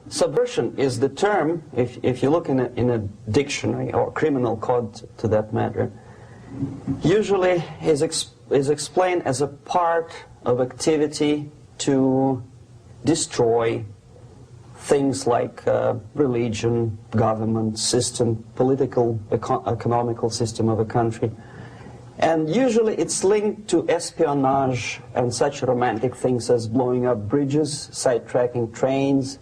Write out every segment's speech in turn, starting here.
Subversion is the term, if you look in a dictionary or criminal code to that matter, usually is explained as a part of activity to destroy things like religion, government, system, political, economical system of a country. And usually it's linked to espionage and such romantic things as blowing up bridges, sidetracking trains,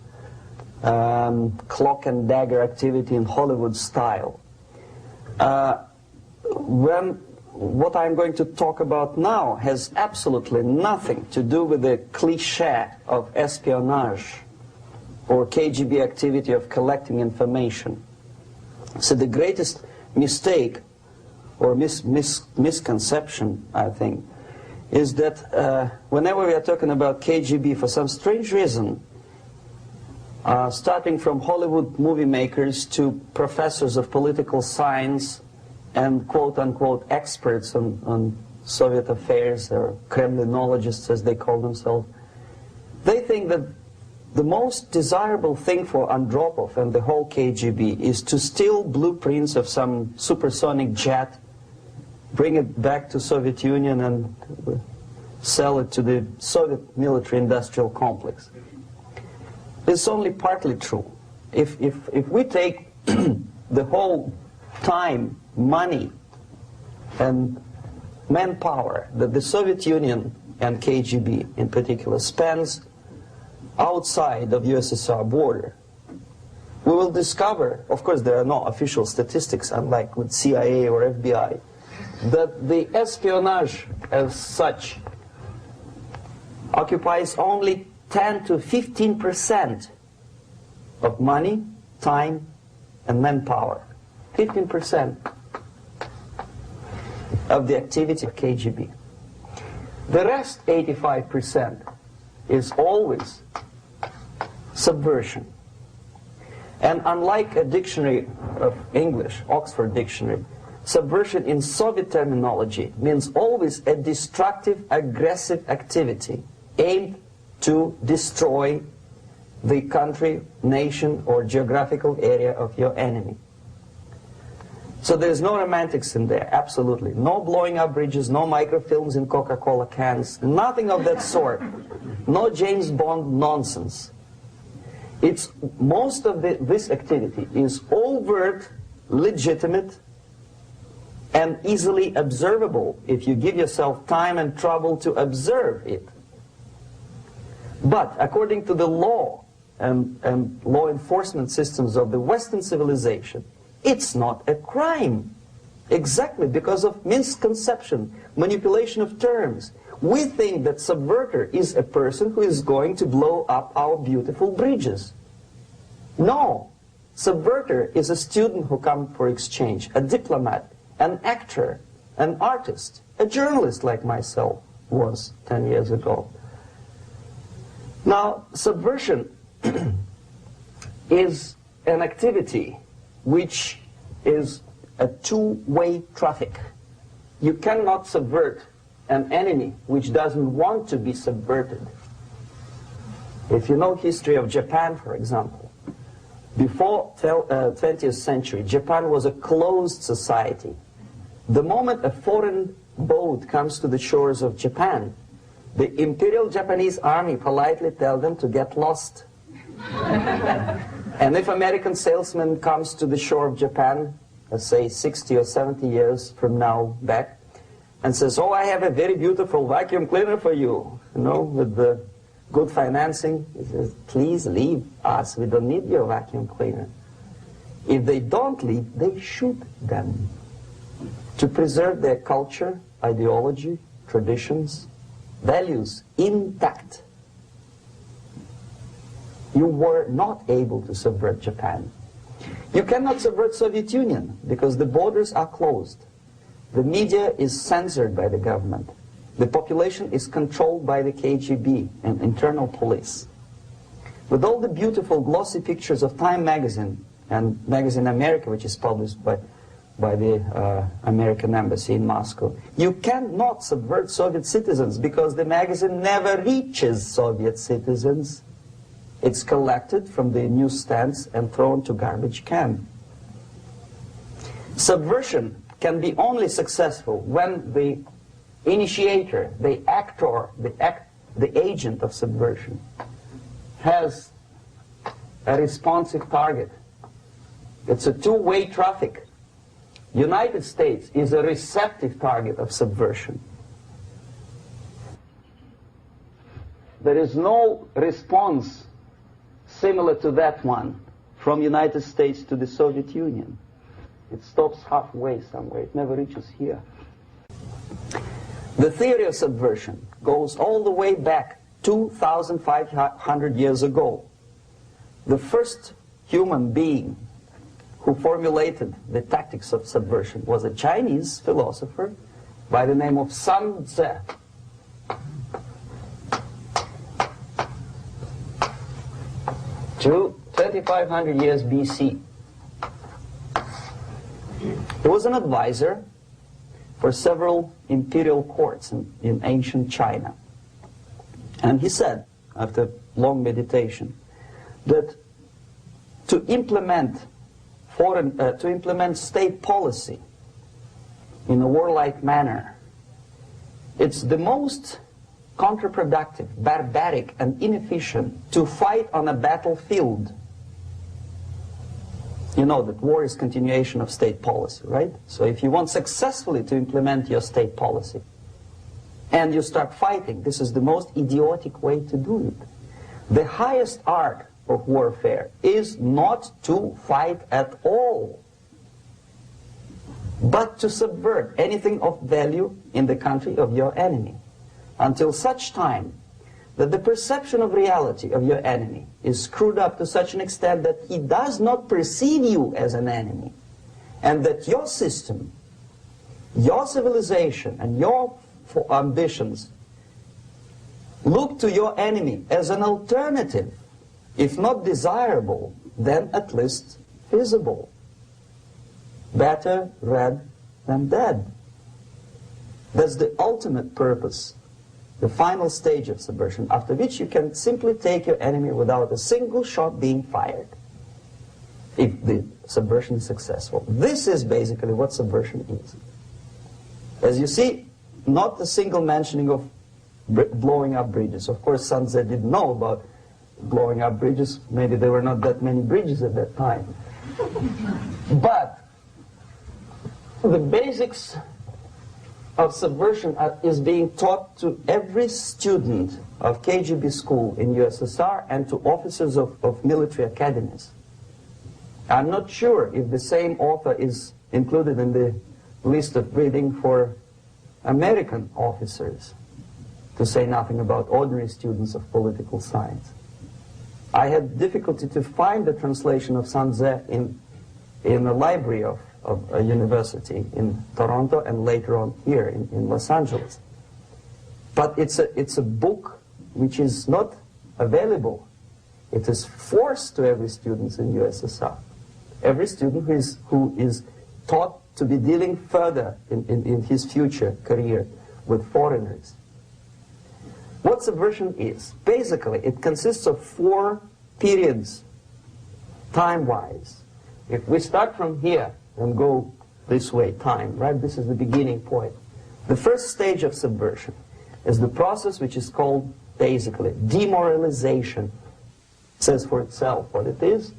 cloak and dagger activity in Hollywood style. What I'm going to talk about now has absolutely nothing to do with the cliché of espionage or KGB activity of collecting information. So the greatest mistake or misconception, I think, is that whenever we are talking about KGB, for some strange reason, starting from Hollywood movie makers to professors of political science and quote-unquote experts on Soviet affairs, or Kremlinologists as they call themselves, they think that the most desirable thing for Andropov and the whole KGB is to steal blueprints of some supersonic jet, bring it back to Soviet Union and sell it to the Soviet military-industrial complex. It's only partly true. If we take the whole time, money, and manpower that the Soviet Union and KGB in particular spends outside of USSR border, we will discover, of course there are no official statistics unlike with CIA or FBI, that the espionage as such occupies only 10 to 15% of money, time, and manpower. 15% of the activity of KGB. The rest, 85%, is always subversion. And unlike a dictionary of English, Oxford Dictionary, subversion in Soviet terminology means always a destructive, aggressive activity aimed to destroy the country, nation, or geographical area of your enemy. So there's no romantics in there, absolutely. No blowing up bridges, no microfilms in Coca-Cola cans, nothing of that sort. No James Bond nonsense. It's most of this activity is overt, legitimate, and easily observable if you give yourself time and trouble to observe it. But according to the law and law enforcement systems of the Western civilization, it's not a crime. Exactly because of misconception, manipulation of terms. We think that subverter is a person who is going to blow up our beautiful bridges. No. Subverter is a student who comes for exchange, a diplomat, an actor, an artist, a journalist like myself was 10 years ago. Now, subversion is an activity which is a two-way traffic. You cannot subvert an enemy which doesn't want to be subverted. If you know history of Japan, for example, before 20th century, Japan was a closed society. The moment a foreign boat comes to the shores of Japan, the Imperial Japanese Army politely tells them to get lost. And if American salesman comes to the shore of Japan, let's say 60 or 70 years from now back, and says, oh, I have a very beautiful vacuum cleaner for you, with the good financing, he says, please leave us, we don't need your vacuum cleaner. If they don't leave, they shoot them to preserve their culture, ideology, traditions, values intact. You were not able to subvert Japan. You cannot subvert Soviet Union because the borders are closed. The media is censored by the government. The population is controlled by the KGB and internal police. With all the beautiful glossy pictures of Time magazine and Magazine America, which is published by the American Embassy in Moscow, you cannot subvert Soviet citizens because the magazine never reaches Soviet citizens. It's collected from the newsstands and thrown to garbage can. Subversion can be only successful when the initiator, the actor, the agent of subversion has a responsive target. It's a two-way traffic. United States is a receptive target of subversion. There is no response similar to that one from United States to the Soviet Union. It stops halfway somewhere. It never reaches here. The theory of subversion goes all the way back 2,500 years ago. The first human being who formulated the tactics of subversion was a Chinese philosopher by the name of Sun Tzu. 2,500 years BC. He was an advisor for several imperial courts in ancient China. And he said, after long meditation, that to implement state policy in a warlike manner, it's the most counterproductive, barbaric, and inefficient to fight on a battlefield. You know that war is continuation of state policy, right? So if you want successfully to implement your state policy and you start fighting, this is the most idiotic way to do it. The highest art of warfare is not to fight at all, but to subvert anything of value in the country of your enemy, until such time that the perception of reality of your enemy is screwed up to such an extent that he does not perceive you as an enemy, and that your system, your civilization, and your ambitions look to your enemy as an alternative, if not desirable, then at least feasible. Better red than dead. That's the ultimate purpose, the final stage of subversion, after which you can simply take your enemy without a single shot being fired, if the subversion is successful. This is basically what subversion is. As you see, not a single mentioning of blowing up bridges. Of course, Sun Tzu didn't know about blowing up bridges. Maybe there were not that many bridges at that time. But the basics of subversion is being taught to every student of KGB school in USSR and to officers of military academies. I'm not sure if the same author is included in the list of reading for American officers, to say nothing about ordinary students of political science. I had difficulty to find the translation of Sun Tzu in the library of a university in Toronto and later on here in Los Angeles. But it's a book which is not available. It is forced to every student in USSR. Every student who is taught to be dealing further in his future career with foreigners. What subversion is? Basically, it consists of 4 periods, time-wise. If we start from here and go this way, time, right? This is the beginning point. The first stage of subversion is the process which is called, basically, demoralization. It says for itself what it is.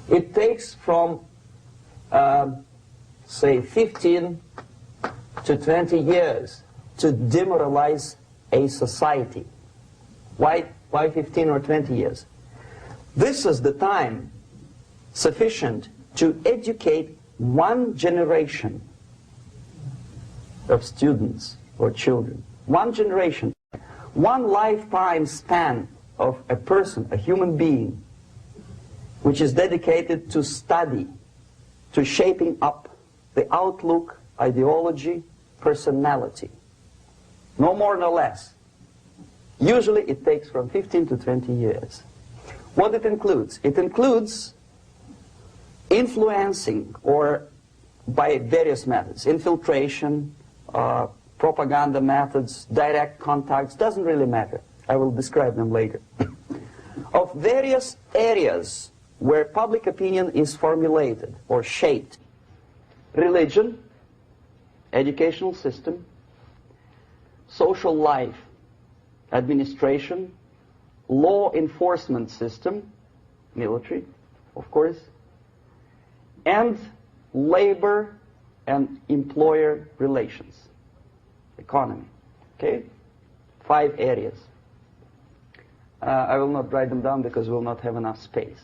It takes from, say, 15 to 20 years to demoralize a society. Why 15 or 20 years? This is the time sufficient to educate one generation of students or children. One generation. One lifetime span of a person, a human being, which is dedicated to study, to shaping up the outlook, ideology, personality. No more, no less. Usually it takes from 15 to 20 years. What it includes? It includes influencing, or by various methods, infiltration, propaganda methods, direct contacts, doesn't really matter. I will describe them later. Of various areas where public opinion is formulated or shaped. Religion, educational system, social life, administration, law enforcement system, military, of course, and labor and employer relations, economy. Okay? 5 areas. I will not write them down because we will not have enough space.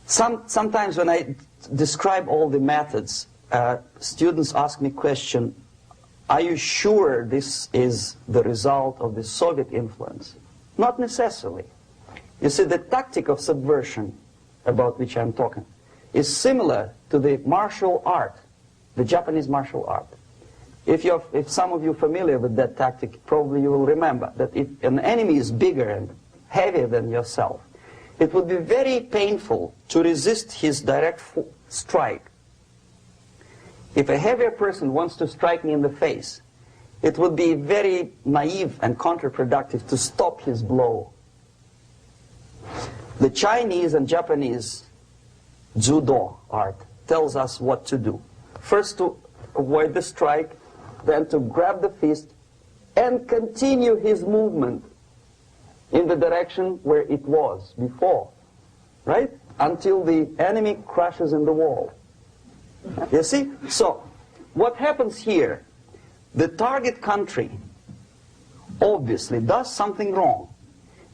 Sometimes when I describe all the methods, students ask me question, are you sure this is the result of the Soviet influence? Not necessarily. You see, the tactic of subversion, about which I'm talking, is similar to the martial art, the Japanese martial art. If some of you are familiar with that tactic, probably you will remember that if an enemy is bigger and heavier than yourself, it would be very painful to resist his direct strike. If a heavier person wants to strike me in the face, it would be very naive and counterproductive to stop his blow. The Chinese and Japanese judo art tells us what to do. First to avoid the strike, then to grab the fist and continue his movement in the direction where it was before, right? Until the enemy crashes in the wall. You see? So, what happens here? The target country obviously does something wrong.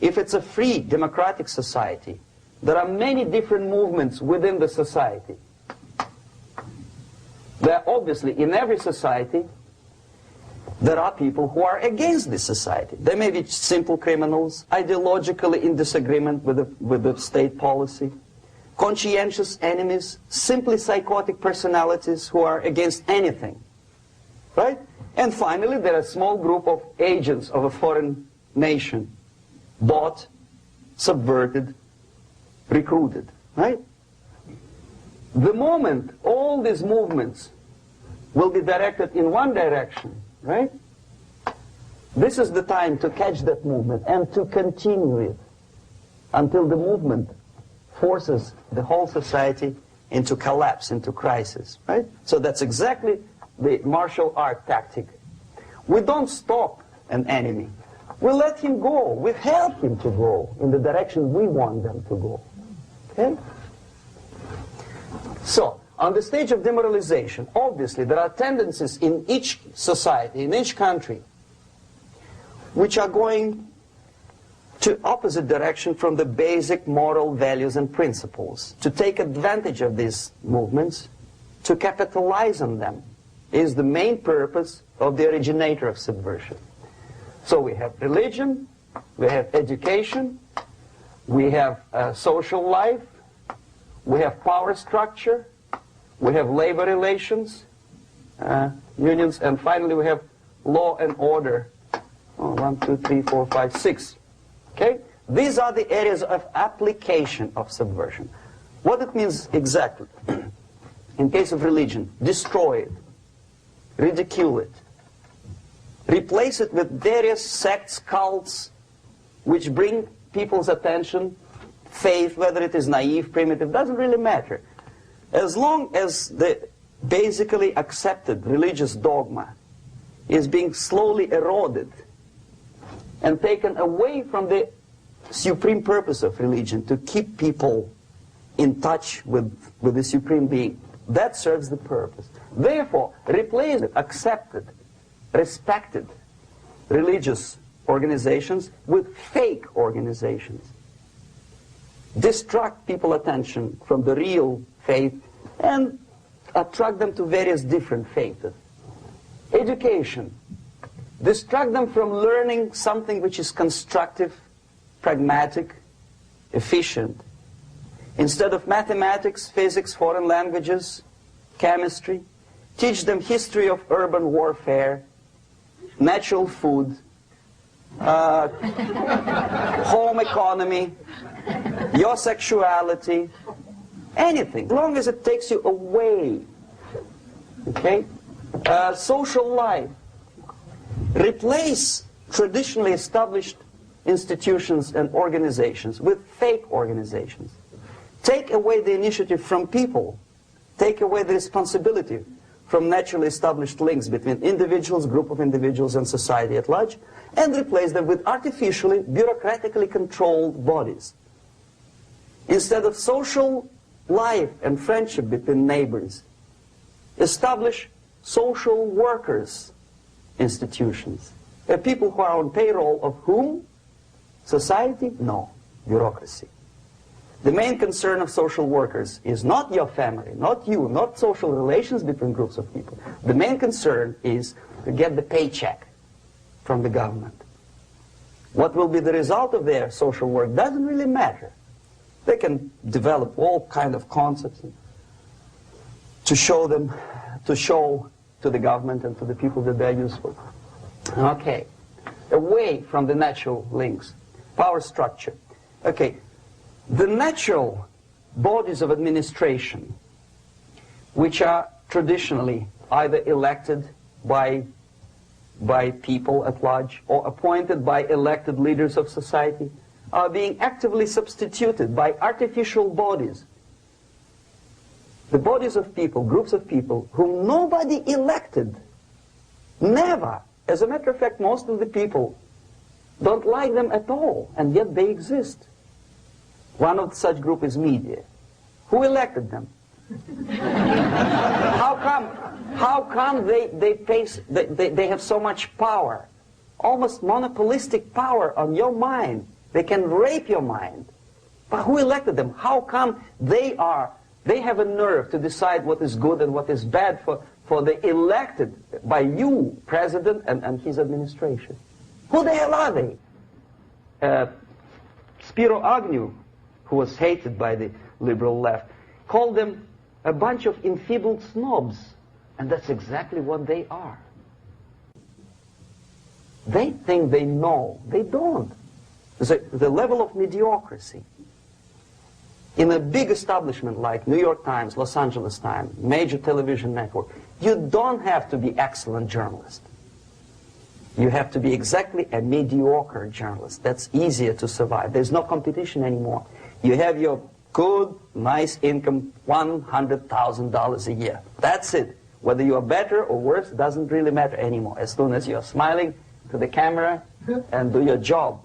If it's a free democratic society, there are many different movements within the society. There are obviously, in every society, there are people who are against this society. They may be simple criminals, ideologically in disagreement with the state policy, conscientious enemies, simply psychotic personalities who are against anything, right? And finally, there are a small group of agents of a foreign nation, bought, subverted, recruited, right? The moment all these movements will be directed in one direction, right? This is the time to catch that movement and to continue it until the movement forces the whole society into collapse, into crisis, right? So that's exactly the martial art tactic. We don't stop an enemy. We let him go. We help him to go in the direction we want them to go. Okay? So, on the stage of demoralization, obviously there are tendencies in each society, in each country, which are going to opposite direction from the basic moral values and principles. To take advantage of these movements, to capitalize on them, is the main purpose of the originator of subversion. So we have religion, we have education, we have social life, we have power structure, we have labor relations, unions, and finally we have law and order. 1, 2, 3, 4, 5, 6. Okay? These are the areas of application of subversion. What it means exactly? In case of religion, destroy it, ridicule it, replace it with various sects, cults, which bring people's attention, faith, whether it is naive, primitive, doesn't really matter. As long as the basically accepted religious dogma is being slowly eroded and taken away from the supreme purpose of religion, to keep people in touch with the supreme being, that serves the purpose. Therefore, replace accepted, respected religious organizations with fake organizations. Distract people's attention from the real faith and attract them to various different faiths. Education. Distract them from learning something which is constructive, pragmatic, efficient. Instead of mathematics, physics, foreign languages, chemistry, teach them history of urban warfare, natural food, home economy, your sexuality, anything, as long as it takes you away, okay, Social life. Replace traditionally established institutions and organizations with fake organizations. Take away the initiative from people. Take away the responsibility from naturally established links between individuals, group of individuals, and society at large, and replace them with artificially, bureaucratically controlled bodies. Instead of social life and friendship between neighbors, establish social workers institutions. They're people who are on payroll of whom? Society? No. Bureaucracy. The main concern of social workers is not your family, not you, not social relations between groups of people. The main concern is to get the paycheck from the government. What will be the result of their social work doesn't really matter. They can develop all kind of concepts to show to the government and to the people that they're useful. Okay. Away from the natural links. Power structure. Okay. The natural bodies of administration, which are traditionally either elected by people at large or appointed by elected leaders of society, are being actively substituted by artificial bodies. The bodies of people, groups of people, whom nobody elected. Never. As a matter of fact, most of the people don't like them at all, and yet they exist. One of such group is media. Who elected them? How come they have so much power? Almost monopolistic power on your mind. They can rape your mind. But who elected them? How come they have a nerve to decide what is good and what is bad for the elected by you, president, and his administration? Who the hell are they? Spiro Agnew, who was hated by the liberal left, called them a bunch of enfeebled snobs. And that's exactly what they are. They think they know. They don't. The level of mediocrity. In a big establishment like New York Times, Los Angeles Times, major television network, you don't have to be excellent journalist. You have to be exactly a mediocre journalist. That's easier to survive. There's no competition anymore. You have your good, nice income, $100,000 a year. That's it. Whether you are better or worse doesn't really matter anymore. As soon as you're smiling to the camera and do your job.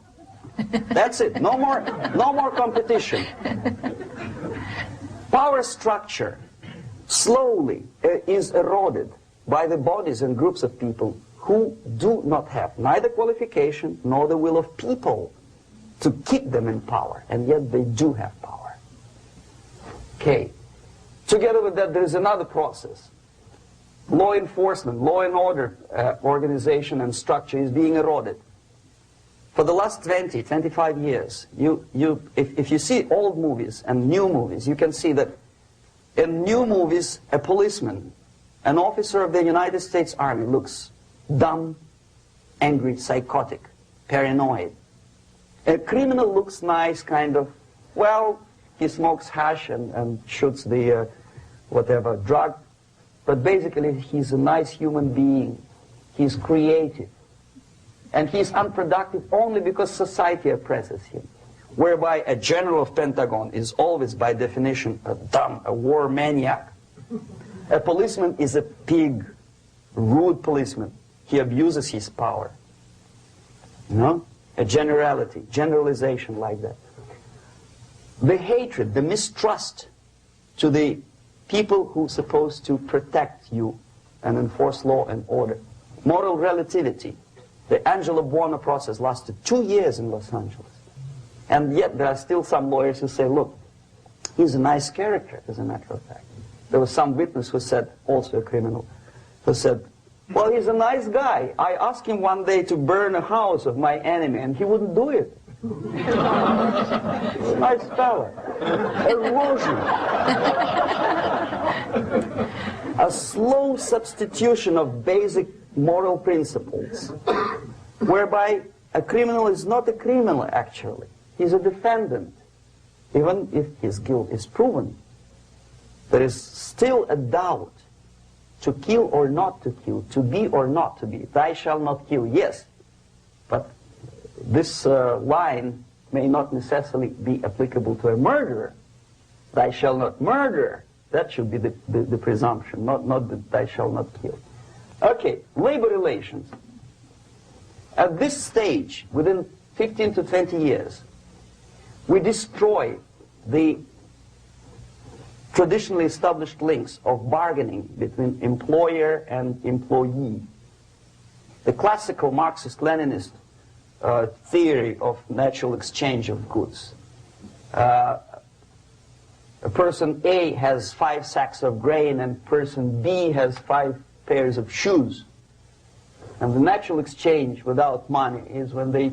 That's it. No more competition. Power structure slowly is eroded by the bodies and groups of people who do not have neither qualification nor the will of people to keep them in power, and yet they do have power. Okay. Together with that, there is another process. Law enforcement, law and order organization and structure is being eroded. For the last 20, 25 years, if you see old movies and new movies, you can see that in new movies, a policeman, an officer of the United States Army looks dumb, angry, psychotic, paranoid. A criminal looks nice, kind of, well, he smokes hash and shoots the whatever drug, but basically he's a nice human being. He's creative. And he's unproductive only because society oppresses him. Whereby a general of Pentagon is always, by definition, a war maniac. A policeman is a pig, rude policeman. He abuses his power. You know? A generalization like that. The hatred, the mistrust to the people who are supposed to protect you and enforce law and order. Moral relativity. The Angelo Buono process lasted 2 years in Los Angeles. And yet there are still some lawyers who say, look, he's a nice character, as a matter of fact. There was some witness who said, also a criminal, who said, well, he's a nice guy. I asked him one day to burn a house of my enemy, and he wouldn't do it. Nice fella. Erosion. A slow substitution of basic moral principles, whereby a criminal is not a criminal, actually. He's a defendant. Even if his guilt is proven, there is still a doubt. to kill or not to kill, to be or not to be. Thou shalt not kill, yes. But this line may not necessarily be applicable to a murderer. Thou shalt not murder. That should be the presumption, not that thou shalt not kill. Okay, labor relations. At this stage, within 15 to 20 years, we destroy the traditionally established links of bargaining between employer and employee. The classical Marxist-Leninist theory of natural exchange of goods. A person A has 5 sacks of grain and person B has 5 pairs of shoes. And the natural exchange without money is when they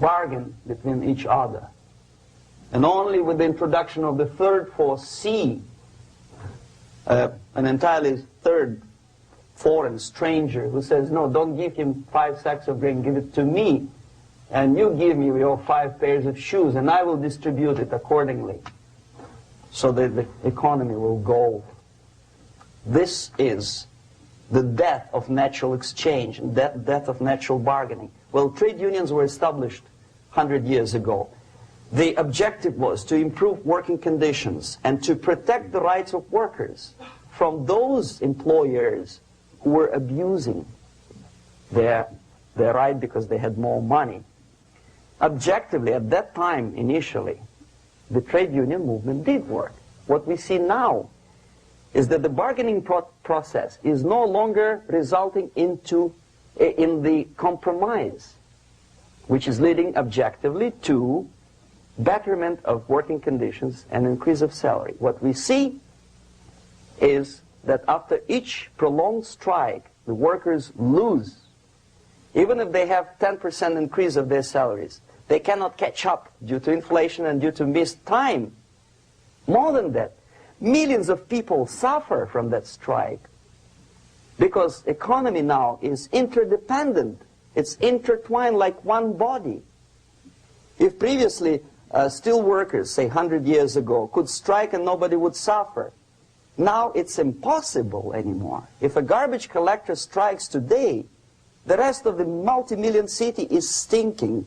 bargain between each other. And only with the introduction of the third force, C, an entirely third foreign stranger who says, no, don't give him 5 sacks of grain, give it to me, and you give me your 5 pairs of shoes, and I will distribute it accordingly, so that the economy will go. This is the death of natural exchange, and death of natural bargaining. Well, trade unions were established 100 years ago. The objective was to improve working conditions and to protect the rights of workers from those employers who were abusing their right because they had more money. Objectively, at that time, initially, the trade union movement did work. What we see now is that the bargaining process is no longer resulting in the compromise, which is leading objectively to betterment of working conditions and increase of salary. What we see is that after each prolonged strike, the workers lose. Even if they have 10% increase of their salaries, they cannot catch up due to inflation and due to missed time. More than that, millions of people suffer from that strike because economy now is interdependent. It's intertwined like one body. If previously steel workers, say 100 years ago, could strike and nobody would suffer, now it's impossible anymore. If a garbage collector strikes today, the rest of the multi-million city is stinking.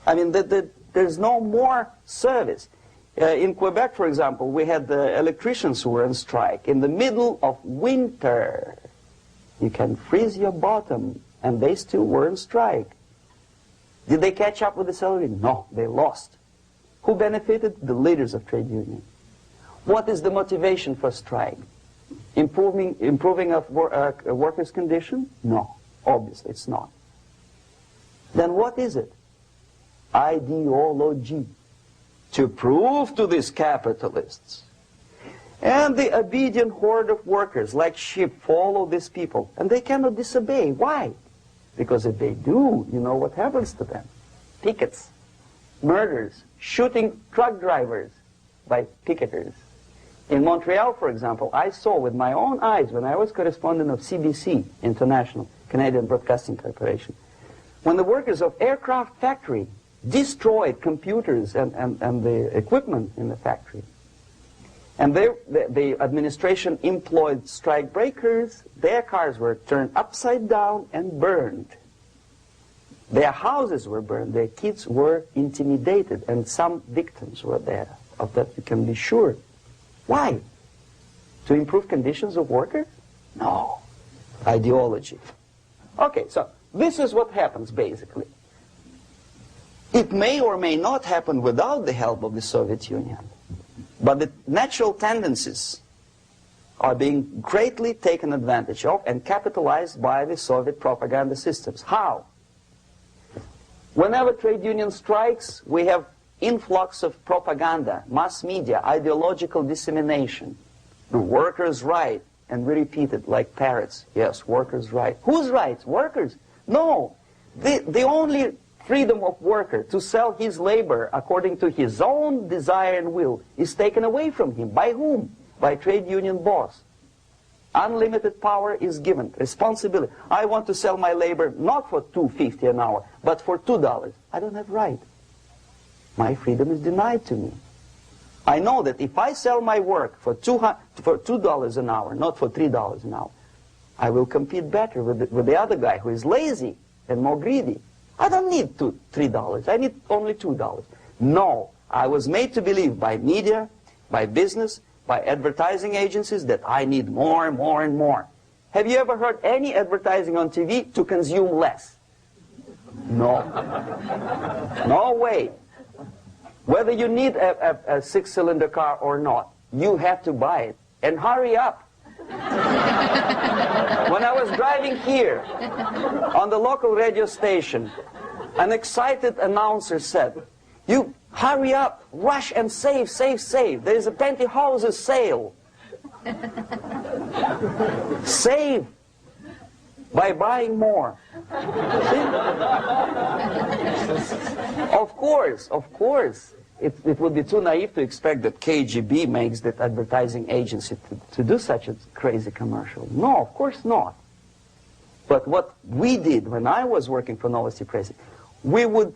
I mean, there's no more service. In Quebec, for example, we had the electricians who were on strike in the middle of winter. You can freeze your bottom, and they still were on strike. Did they catch up with the salary? No, they lost. Who benefited? The leaders of trade unions. What is the motivation for strike? Improving of a workers' condition? No, obviously it's not. Then what is it? Ideology. To prove to these capitalists. And the obedient horde of workers, like sheep, follow these people. And they cannot disobey. Why? Because if they do, you know what happens to them. Pickets, murders, shooting truck drivers by picketers. In Montreal, for example, I saw with my own eyes when I was correspondent of CBC International, Canadian Broadcasting Corporation, when the workers of aircraft factory destroyed computers and the equipment in the factory. And the administration employed strike breakers. Their cars were turned upside down and burned. Their houses were burned. Their kids were intimidated. And some victims were there. Of that you can be sure. Why? To improve conditions of workers? No. Ideology. Okay, so this is what happens basically. It may or may not happen without the help of the Soviet Union. But the natural tendencies are being greatly taken advantage of and capitalized by the Soviet propaganda systems. How? Whenever trade union strikes, we have influx of propaganda, mass media, ideological dissemination. The workers' right, and we repeat it like parrots. Yes, workers' right. Whose rights? Workers? No. The only freedom of worker to sell his labor according to his own desire and will is taken away from him. By whom? By trade union boss. Unlimited power is given. Responsibility. I want to sell my labor not for $2.50 an hour, but for $2. I don't have right. My freedom is denied to me. I know that if I sell my work for $2 an hour, not for $3 an hour, I will compete better with the other guy who is lazy and more greedy. I don't need $3. I need only $2. No, I was made to believe by media, by business, by advertising agencies that I need more and more and more. Have you ever heard any advertising on TV to consume less? No. No way. Whether you need a six-cylinder car or not, you have to buy it. And hurry up. When I was driving here on the local radio station, an excited announcer said, "You hurry up, rush and save, save, save. There is a pantyhose sale." Save by buying more. See? Of course. It would be too naive to expect that KGB makes that advertising agency to do such a crazy commercial. No, of course not. But what we did when I was working for Novosti Press, we would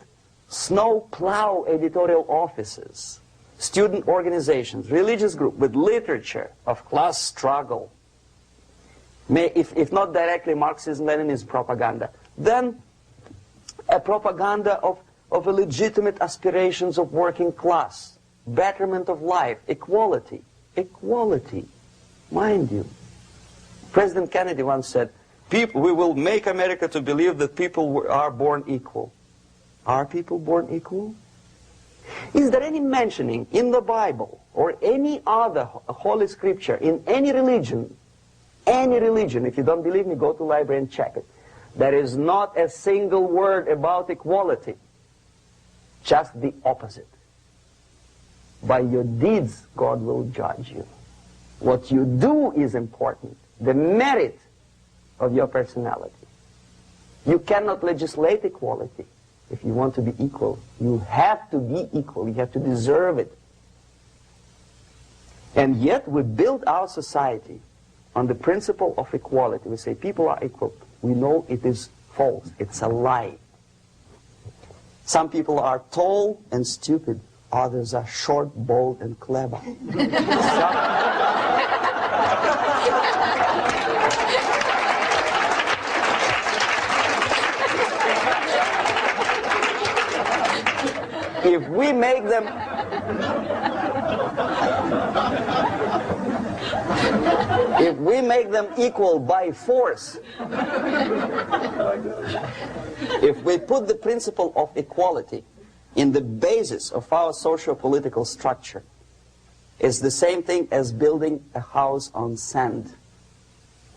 snow plow editorial offices, student organizations, religious groups with literature of class struggle. If not directly Marxism-Leninism propaganda, then a propaganda of the legitimate aspirations of working class, betterment of life, equality. Equality, mind you. President Kennedy once said, we will make America to believe that people are born equal. Are people born equal? Is there any mentioning in the Bible or any other holy scripture in any religion, if you don't believe me, go to the library and check it. There is not a single word about equality. Just the opposite. By your deeds, God will judge you. What you do is important. The merit of your personality. You cannot legislate equality. If you want to be equal, you have to be equal. You have to deserve it. And yet we build our society on the principle of equality. We say people are equal. We know it is false. It's a lie. Some people are tall and stupid. Others are short, bold, and clever. If we make them equal by force, if we put the principle of equality in the basis of our socio-political structure, it's the same thing as building a house on sand.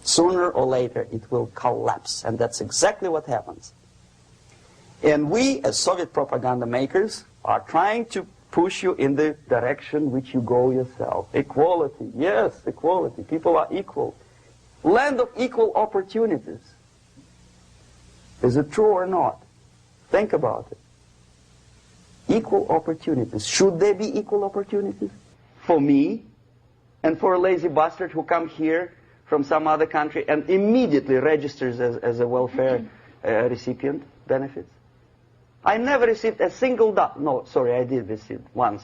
Sooner or later it will collapse, and that's exactly what happens. And we, as Soviet propaganda makers, are trying to push you in the direction which you go yourself. Equality, yes, equality. People are equal. Land of equal opportunities. Is it true or not? Think about it. Equal opportunities. Should there be equal opportunities? For me and for a lazy bastard who comes here from some other country and immediately registers as a welfare recipient benefits? I never received a single dollar. No, sorry, I did receive once.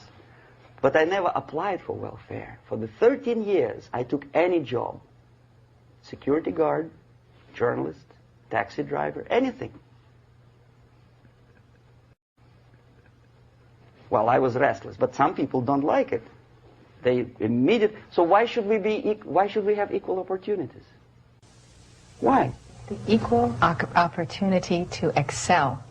But I never applied for welfare. For the 13 years, I took any job. Security guard, journalist, taxi driver, anything. Well, I was restless, but some people don't like it. They immediately. So why should we have equal opportunities? Why? The equal opportunity to excel.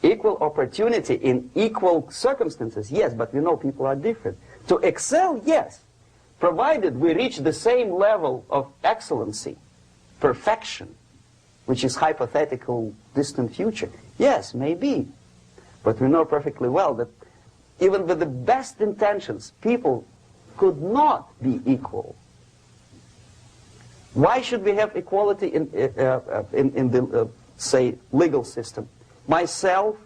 Equal opportunity in equal circumstances, yes, but we know people are different. To excel, yes, provided we reach the same level of excellency, perfection, which is hypothetical, distant future. Yes, maybe. But we know perfectly well that even with the best intentions, people could not be equal. Why should we have equality in the, say, legal system? Myself,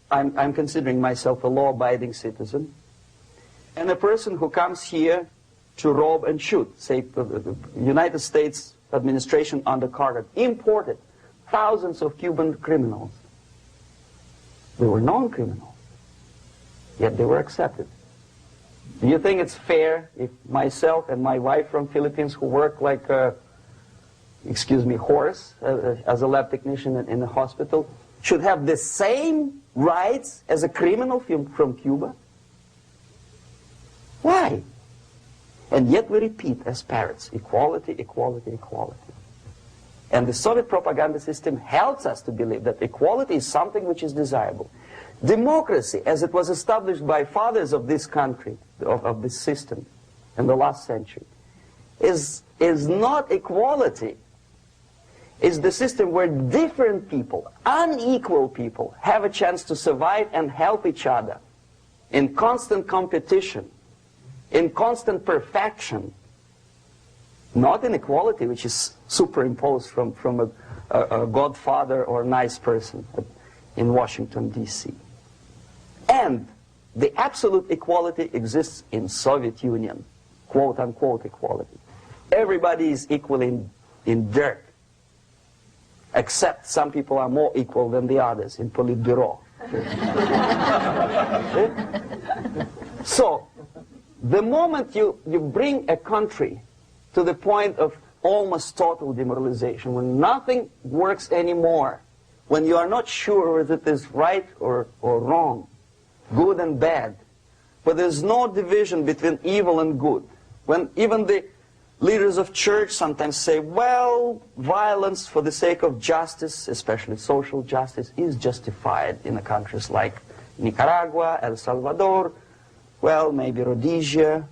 I'm considering myself a law-abiding citizen, and a person who comes here to rob and shoot, say, the United States administration under Carter imported thousands of Cuban criminals. They were non-criminals, yet they were accepted. Do you think it's fair if myself and my wife from Philippines, who work like horse as a lab technician in a hospital should have the same rights as a criminal from Cuba? Why? And yet we repeat as parrots, equality, equality, equality. And the Soviet propaganda system helps us to believe that equality is something which is desirable. Democracy, as it was established by fathers of this country, of this system in the last century, is not equality. It's the system where different people, unequal people, have a chance to survive and help each other in constant competition, in constant perfection, not in equality, which is superimposed from a godfather or nice person in Washington, D.C. And the absolute equality exists in Soviet Union, quote-unquote equality. Everybody is equal in dirt, except some people are more equal than the others in Politburo. So, the moment you bring a country to the point of almost total demoralization, when nothing works anymore, when you are not sure whether it is right or wrong, good and bad, but there's no division between evil and good, when even the leaders of church sometimes say, well, violence for the sake of justice, especially social justice, is justified in countries like Nicaragua, El Salvador, well, maybe Rhodesia,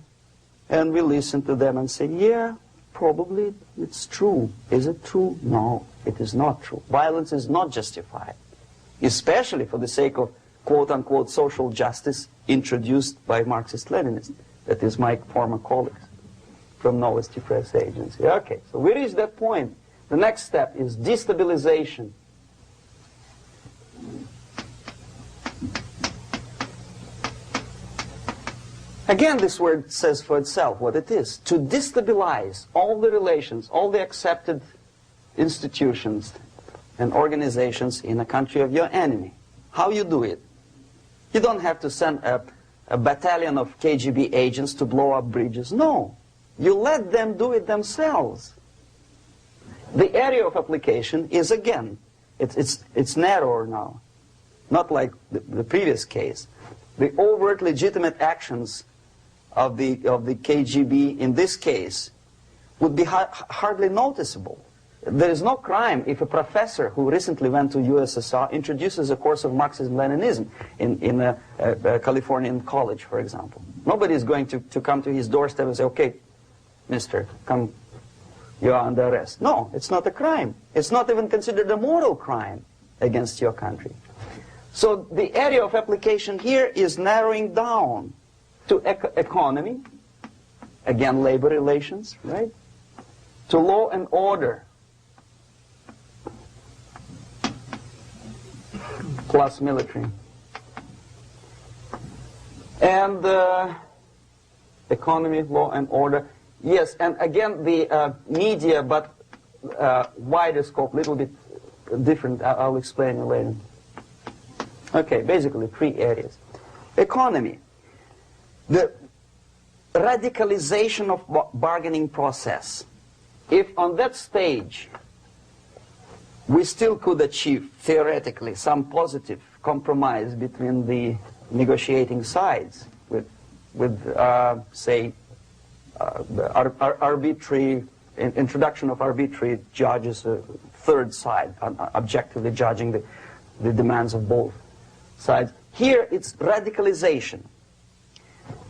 and we listen to them and say, yeah, probably it's true. Is it true? No, it is not true. Violence is not justified, especially for the sake of quote-unquote social justice introduced by Marxist-Leninists, that is my former colleagues from Novosti Press Agency. Okay, so we reached that point. The next step is destabilization. Again, this word says for itself what it is. To destabilize all the relations, all the accepted institutions and organizations in a country of your enemy. How you do it? You don't have to send a battalion of KGB agents to blow up bridges. No. You let them do it themselves. The area of application is, again, it's narrower now. Not like the previous case. The overt legitimate actions of the KGB in this case would be hardly noticeable. There is no crime if a professor who recently went to USSR introduces a course of Marxism-Leninism in a Californian college, for example. Nobody is going to come to his doorstep and say, okay, mister, come, you are under arrest. No, it's not a crime. It's not even considered a moral crime against your country. So the area of application here is narrowing down to economy, again labor relations, right? To law and order, plus military. And economy, law and order. Yes, and again the media, but wider scope, little bit different. I'll explain it later. Okay, basically 3 areas. Economy. The radicalization of bargaining process. If on that stage we still could achieve, theoretically, some positive compromise between the negotiating sides with say, arbitrary, introduction of arbitrary judges, a third side, objectively judging the demands of both sides. Here it's radicalization.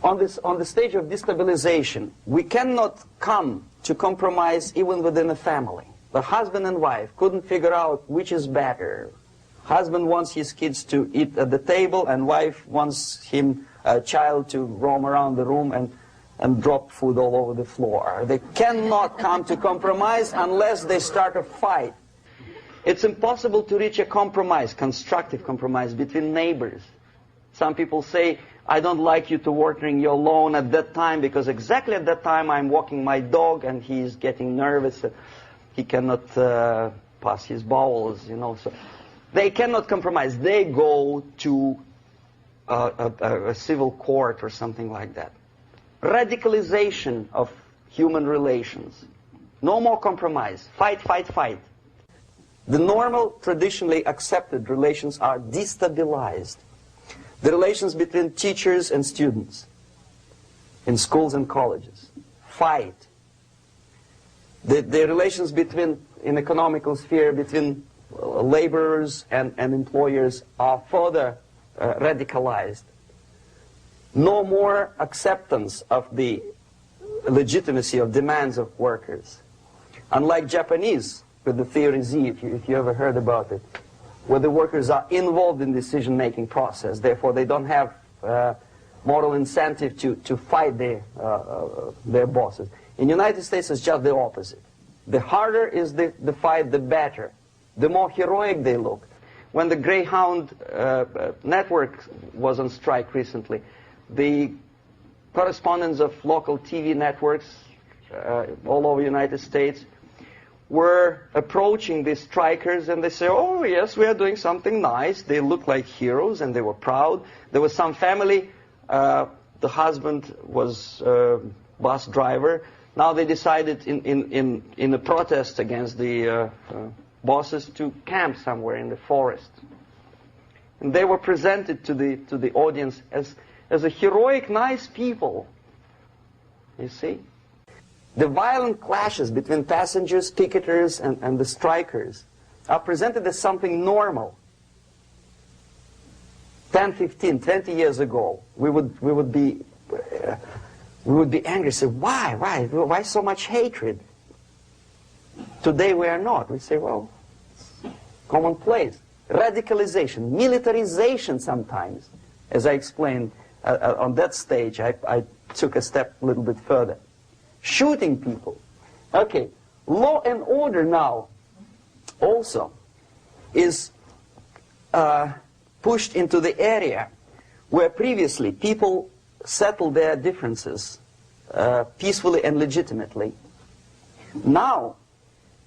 On the stage of destabilization, we cannot come to compromise even within a family. The husband and wife couldn't figure out which is better. Husband wants his kids to eat at the table, and wife wants him, a child, to roam around the room and drop food all over the floor. They cannot come to compromise unless they start a fight. It's impossible to reach a compromise, constructive compromise, between neighbors. Some people say, I don't like you to watering your lawn at that time because exactly at that time I'm walking my dog and he's getting nervous. He cannot pass his bowels, you know. So they cannot compromise. They go to a civil court or something like that. Radicalization of human relations. No more compromise. Fight, fight, fight. The normal, traditionally accepted relations are destabilized. The relations between teachers and students in schools and colleges. Fight. The relations between, in economical sphere, between laborers and employers are further radicalized. No more acceptance of the legitimacy of demands of workers. Unlike Japanese, with the theory Z, if you ever heard about it, where the workers are involved in decision-making process, therefore they don't have moral incentive to fight their bosses. In the United States, it's just the opposite. The harder is the fight, the better. The more heroic they look. When the Greyhound network was on strike recently, the correspondents of local TV networks all over the United States were approaching these strikers, and they say, oh yes, we are doing something nice. They look like heroes, and they were proud. There was some family, the husband was bus driver. Now they decided in a protest against the bosses to camp somewhere in the forest. And they were presented to the audience as a heroic, nice people. You see? The violent clashes between passengers, picketers, and the strikers are presented as something normal. 10, 15, 20 years ago, we would be angry, say, why so much hatred? Today we are not. We say, well, commonplace. Radicalization, militarization sometimes. As I explained on that stage, I took a step a little bit further. Shooting people. Okay, law and order now also is pushed into the area where previously people settled their differences peacefully and legitimately. Now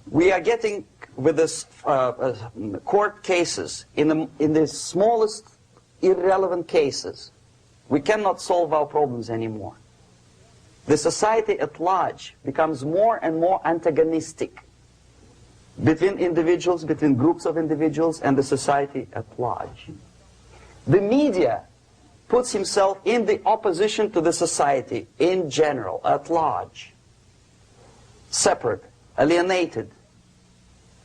we are getting with this court cases in the smallest irrelevant cases. We cannot solve our problems anymore. The society at large becomes more and more antagonistic between individuals, between groups of individuals, and the society at large. The media puts himself in the opposition to the society in general, at large. Separate, alienated.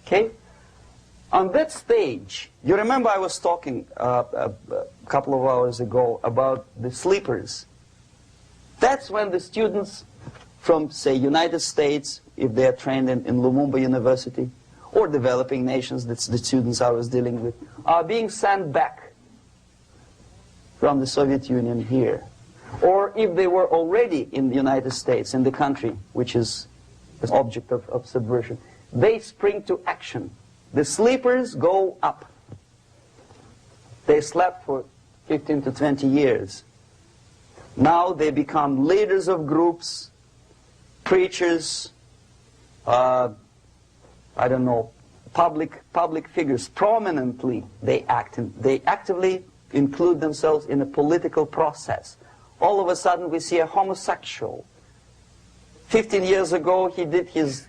Okay? On that stage, you remember I was talking a couple of hours ago about the sleepers. That's when the students from, say, United States, if they are trained in Lumumba University, or developing nations, that's the students I was dealing with, are being sent back from the Soviet Union here. Or if they were already in the United States, in the country which is the object of subversion, they spring to action. The sleepers go up. They slept for 15 to 20 years. Now they become leaders of groups, preachers, I don't know, public figures. Prominently they actively include themselves in a political process. All of a sudden we see a homosexual. 15 years ago he did his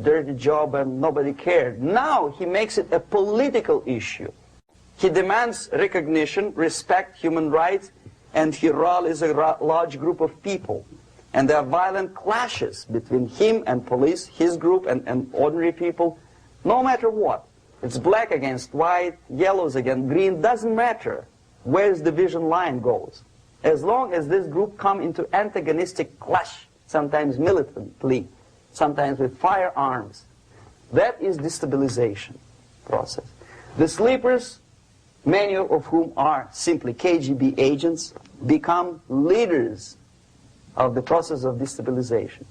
dirty job and nobody cared. Now he makes it a political issue. He demands recognition, respect, human rights, and he rallies a large group of people. And there are violent clashes between him and police, his group and ordinary people, no matter what. It's black against white, yellows against green, doesn't matter where the division line goes. As long as this group come into antagonistic clash, sometimes militantly, sometimes with firearms, that is destabilization process. The sleepers, many of whom are simply KGB agents, become leaders of the process of destabilization.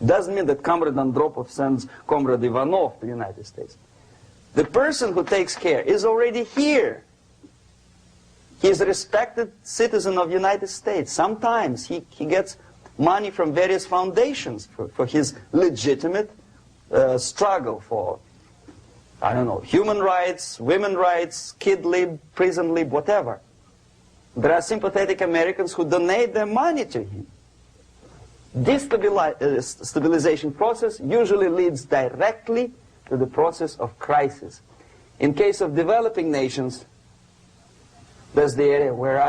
Doesn't mean that Comrade Andropov sends Comrade Ivanov to the United States. The person who takes care is already here. He is a respected citizen of the United States. Sometimes he gets money from various foundations for his legitimate struggle for, I don't know, human rights, women's rights, kid lib, prison lib, whatever. There are sympathetic Americans who donate their money to him. Destabilization process usually leads directly to the process of crisis. In case of developing nations, that's the area where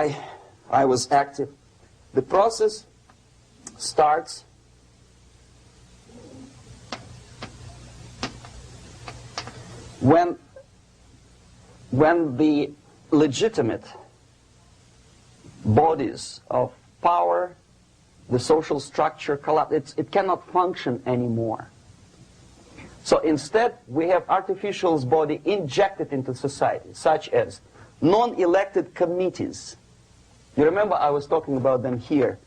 I was active. The process starts when the legitimate bodies of power, the social structure collapse. It cannot function anymore. So instead, we have artificial body injected into society, such as non-elected committees. You remember I was talking about them here.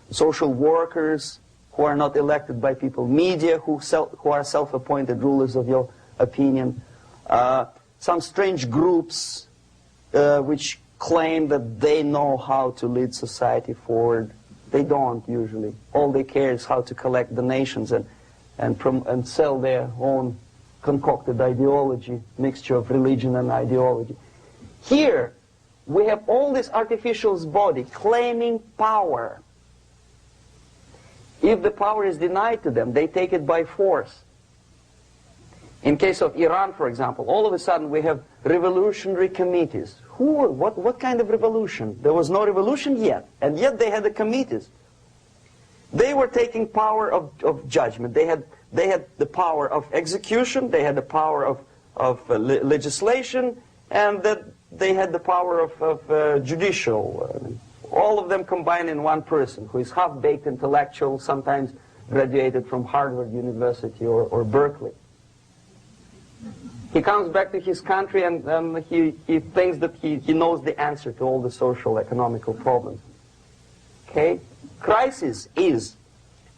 Social workers who are not elected by people, media who are self-appointed rulers of your opinion, some strange groups which claim that they know how to lead society forward. They don't usually. All they care is how to collect donations and sell their own concocted ideology, mixture of religion and ideology. Here, we have all this artificial body claiming power. If the power is denied to them, they take it by force. In case of Iran, for example, all of a sudden we have revolutionary committees. What kind of revolution? There was no revolution yet, and yet they had the committees. They were taking power of judgment. They had the power of execution, they had the power of legislation, and that they had the power of judicial. All of them combined in one person, who is half-baked intellectual, sometimes graduated from Harvard University or Berkeley. He comes back to his country and he thinks that he knows the answer to all the social, economical problems. Okay? Crisis is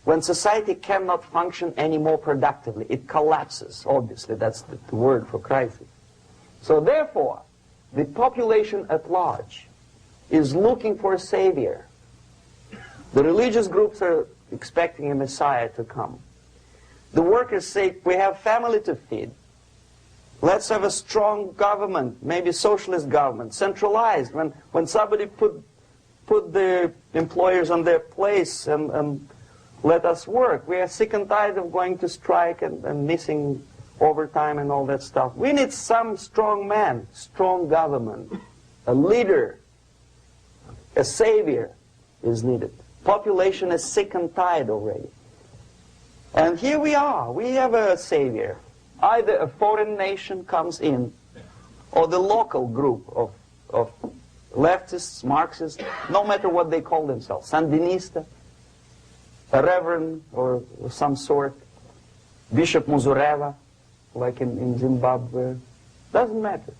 when society cannot function any more productively. It collapses, obviously. That's the word for crisis. So therefore, the population at large is looking for a savior. The religious groups are expecting a messiah to come. The workers say, we have family to feed. Let's have a strong government, maybe socialist government, centralized. When somebody put the employers on their place and let us work. We are sick and tired of going to strike and missing overtime and all that stuff. We need some strong man, strong government, a leader, a savior is needed. Population is sick and tired already. And here we are. We have a savior. Either a foreign nation comes in, or the local group of leftists, Marxists, no matter what they call themselves, Sandinista, a reverend or some sort, Bishop Muzureva, like in Zimbabwe, doesn't matter.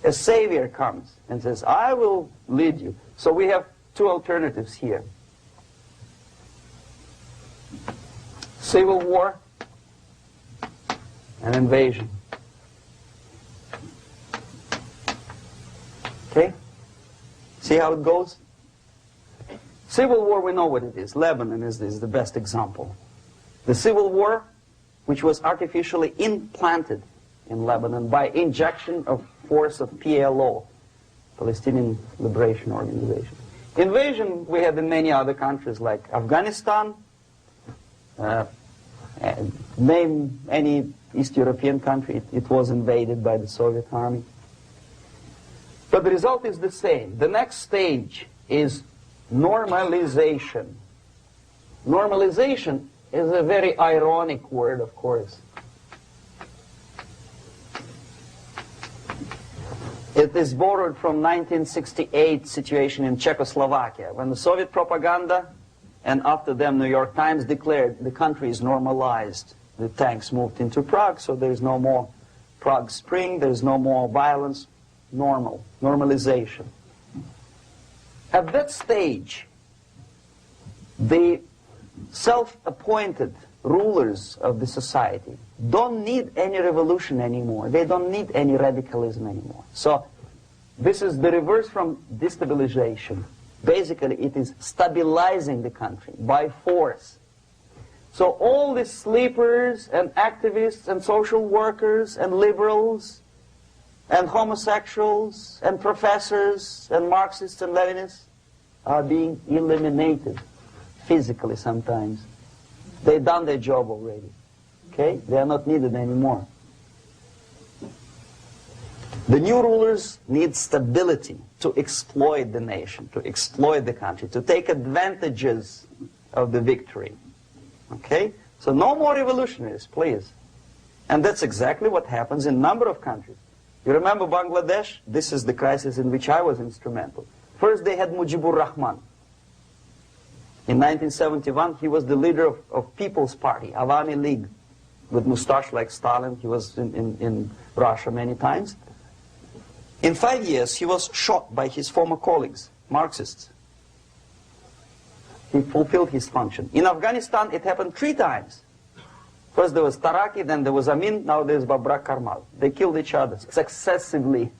A savior comes and says, I will lead you. So we have two alternatives here. Civil war and invasion. Okay? See how it goes? Civil war, we know what it is. Lebanon is the best example. The civil war, which was artificially implanted in Lebanon by injection of force of PLO, Palestinian Liberation Organization. Invasion we have in many other countries like Afghanistan, name any East European country, it was invaded by the Soviet army. But the result is the same. The next stage is normalization. Normalization is a very ironic word, of course. It is borrowed from 1968 situation in Czechoslovakia, when the Soviet propaganda, and after them New York Times, declared the country is normalized. The tanks moved into Prague, so there's no more Prague Spring, there's no more violence. Normalization. At that stage, the self-appointed rulers of the society don't need any revolution anymore. They don't need any radicalism anymore. So this is the reverse from destabilization. Basically, it is stabilizing the country by force. So all the sleepers and activists and social workers and liberals and homosexuals and professors and Marxists and Leninists are being eliminated. physically sometimes. They've done their job already. Okay? They are not needed anymore. The new rulers need stability to exploit the nation, to exploit the country, to take advantages of the victory. Okay? So no more revolutionaries, please. And that's exactly what happens in a number of countries. You remember Bangladesh? This is the crisis in which I was instrumental. First they had Mujibur Rahman. In 1971, he was the leader of People's Party, Awami League, with mustache like Stalin. He was in Russia many times. In 5 years, he was shot by his former colleagues, Marxists. He fulfilled his function. In Afghanistan, it happened 3 times. First there was Taraki, then there was Amin, now there's Babrak Karmal. They killed each other successively,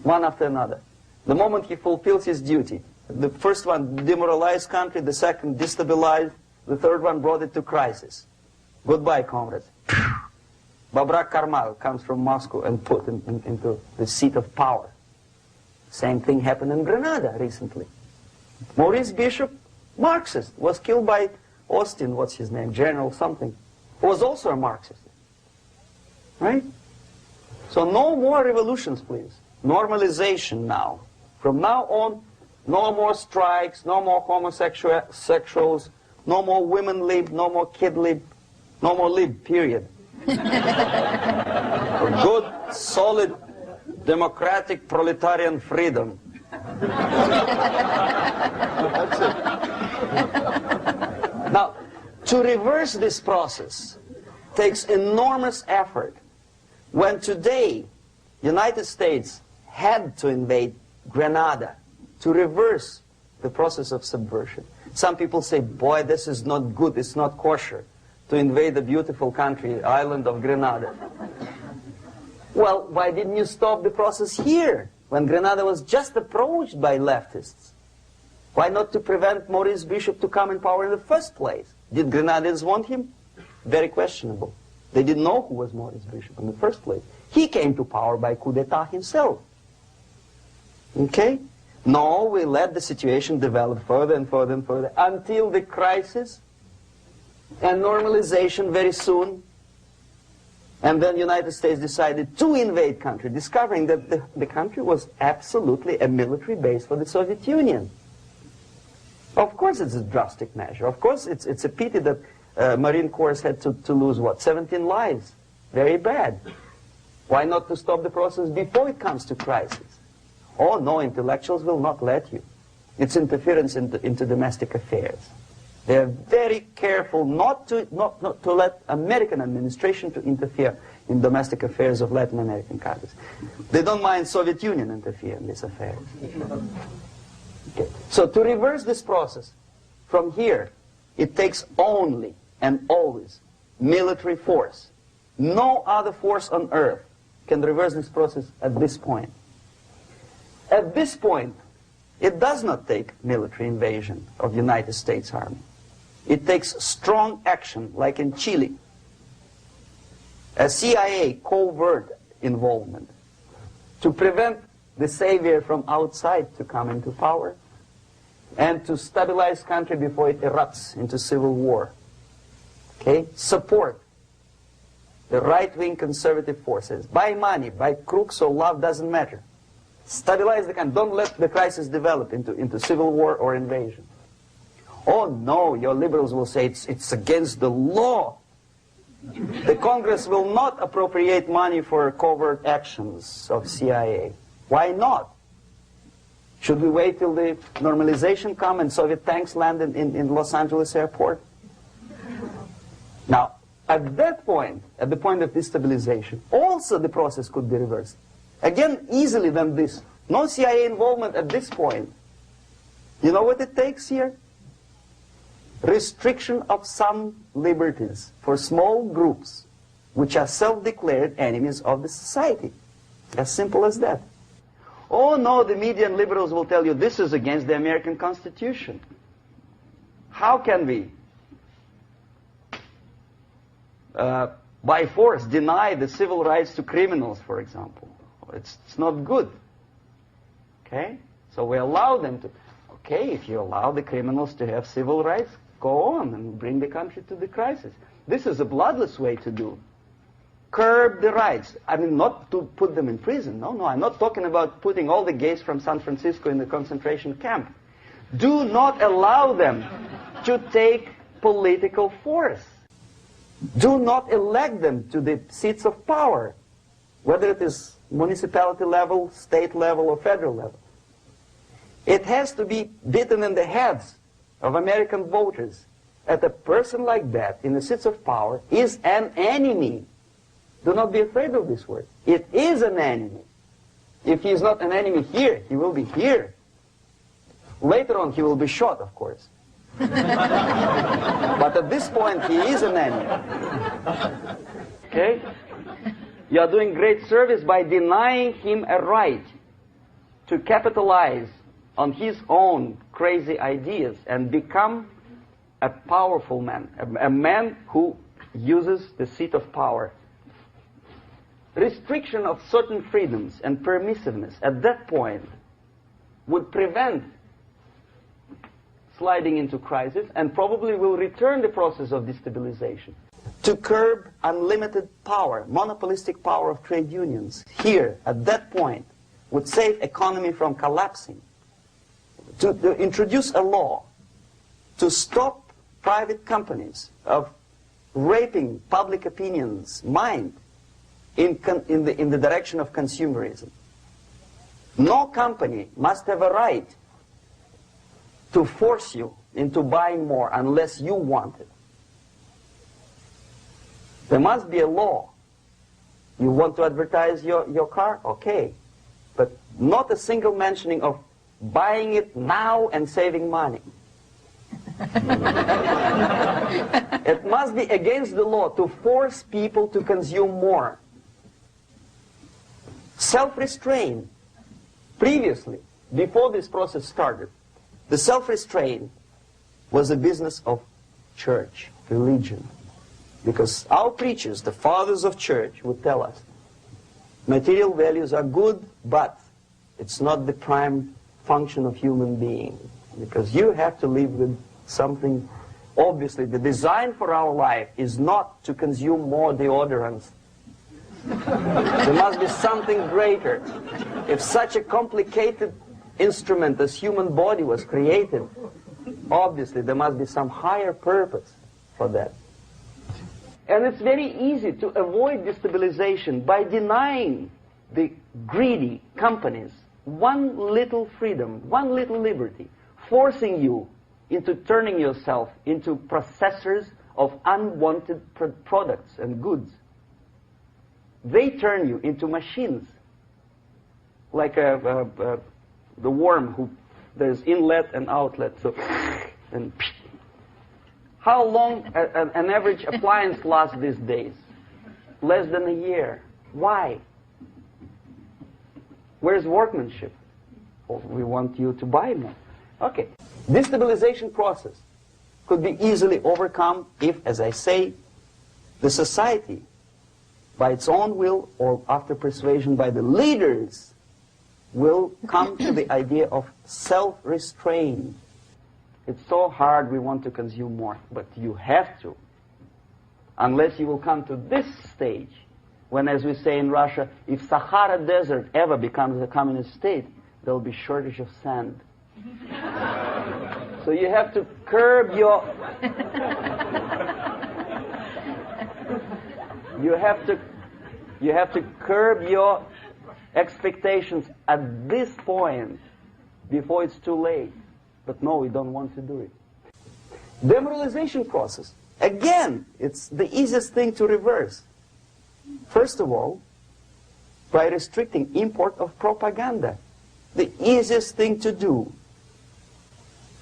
one after another. The moment he fulfills his duty, the first one demoralized country, the second destabilized, the third one brought it to crisis. Goodbye, comrades. Babrak Karmal comes from Moscow and put into the seat of power. Same thing happened in Grenada recently. Maurice Bishop, Marxist, was killed by Austin, what's his name, General something, who was also a Marxist. Right? So no more revolutions, please. Normalization now. From now on, no more strikes, no more homosexuals, no more women lib, no more kid lib, no more lib, period. A good, solid, democratic, proletarian freedom. That's it. Now, to reverse this process takes enormous effort. When today, United States had to invade Grenada to reverse the process of subversion. Some people say, boy, this is not good, it's not kosher to invade the beautiful country, island of Grenada. Well, why didn't you stop the process here, when Grenada was just approached by leftists? Why not to prevent Maurice Bishop to come in power in the first place? Did Grenadians want him? Very questionable. They didn't know who was Maurice Bishop in the first place. He came to power by coup d'etat himself. Okay? No, we let the situation develop further and further and further until the crisis and normalization very soon. And then the United States decided to invade country, discovering that the country was absolutely a military base for the Soviet Union. Of course it's a drastic measure. Of course it's a pity that Marine Corps had to lose, what, 17 lives. Very bad. Why not to stop the process before it comes to crisis? Oh no, intellectuals will not let you. It's interference into domestic affairs. They are very careful not to let American administration to interfere in domestic affairs of Latin American countries. They don't mind Soviet Union interfere in these affairs. Okay. So to reverse this process, from here, it takes only and always military force. No other force on earth can reverse this process at this point. At this point, it does not take military invasion of the United States Army. It takes strong action, like in Chile. A CIA covert involvement to prevent the savior from outside to come into power and to stabilize country before it erupts into civil war. Okay? Support the right-wing conservative forces. By money, by crooks or love, doesn't matter. Stabilize the country. Don't let the crisis develop into civil war or invasion. Oh no, your liberals will say it's against the law. The Congress will not appropriate money for covert actions of CIA. Why not? Should we wait till the normalization come and Soviet tanks land in Los Angeles airport? Now, at that point, at the point of destabilization, also the process could be reversed. Again, easily than this. No CIA involvement at this point. You know what it takes here? Restriction of some liberties for small groups which are self-declared enemies of the society. As simple as that. Oh no, the media and liberals will tell you this is against the American Constitution. How can we, by force, deny the civil rights to criminals, for example? It's not good. Okay? So we allow them to. Okay, if you allow the criminals to have civil rights, go on and bring the country to the crisis. This is a bloodless way to do. Curb the rights. I mean, not to put them in prison. No, I'm not talking about putting all the gays from San Francisco in the concentration camp. Do not allow them to take political force. Do not elect them to the seats of power, whether it is municipality level, state level, or federal level. It has to be beaten in the heads of American voters that a person like that in the seats of power is an enemy. Do not be afraid of this word. It is an enemy. If he is not an enemy here, he will be here. Later on, he will be shot, of course. But at this point, he is an enemy. Okay? You are doing great service by denying him a right to capitalize on his own crazy ideas and become a powerful man, a man who uses the seat of power. Restriction of certain freedoms and permissiveness at that point would prevent sliding into crisis and probably will return the process of destabilization. To curb unlimited power, monopolistic power of trade unions, here, at that point, would save economy from collapsing. To introduce a law to stop private companies of raping public opinion's mind in the direction of consumerism. No company must have a right to force you into buying more unless you want it. There must be a law. You want to advertise your car? Okay. But not a single mentioning of buying it now and saving money. It must be against the law to force people to consume more. Self-restraint. Previously, before this process started, the self-restraint was a business of church, religion. Because our preachers, the fathers of church, would tell us, material values are good, but it's not the prime function of human being. Because you have to live with something. Obviously, the design for our life is not to consume more deodorants. There must be something greater. If such a complicated instrument as human body was created, obviously there must be some higher purpose for that. And it's very easy to avoid destabilization by denying the greedy companies one little freedom, one little liberty, forcing you into turning yourself into processors of unwanted products and goods. They turn you into machines, like the worm who there's inlet and outlet. So, and how long an average appliance lasts these days? Less than a year. Why? Where's workmanship? Well, we want you to buy more. Okay. Destabilization process could be easily overcome if, as I say, the society, by its own will or after persuasion by the leaders, will come to the idea of self-restraint. It's so hard we want to consume more, but you have to. Unless you will come to this stage, when, as we say in Russia, if Sahara Desert ever becomes a communist state, there will be shortage of sand. So you have to curb your... You have to curb your expectations at this point before it's too late. But no, we don't want to do it. Demoralization process. Again, it's the easiest thing to reverse. First of all, by restricting import of propaganda. The easiest thing to do.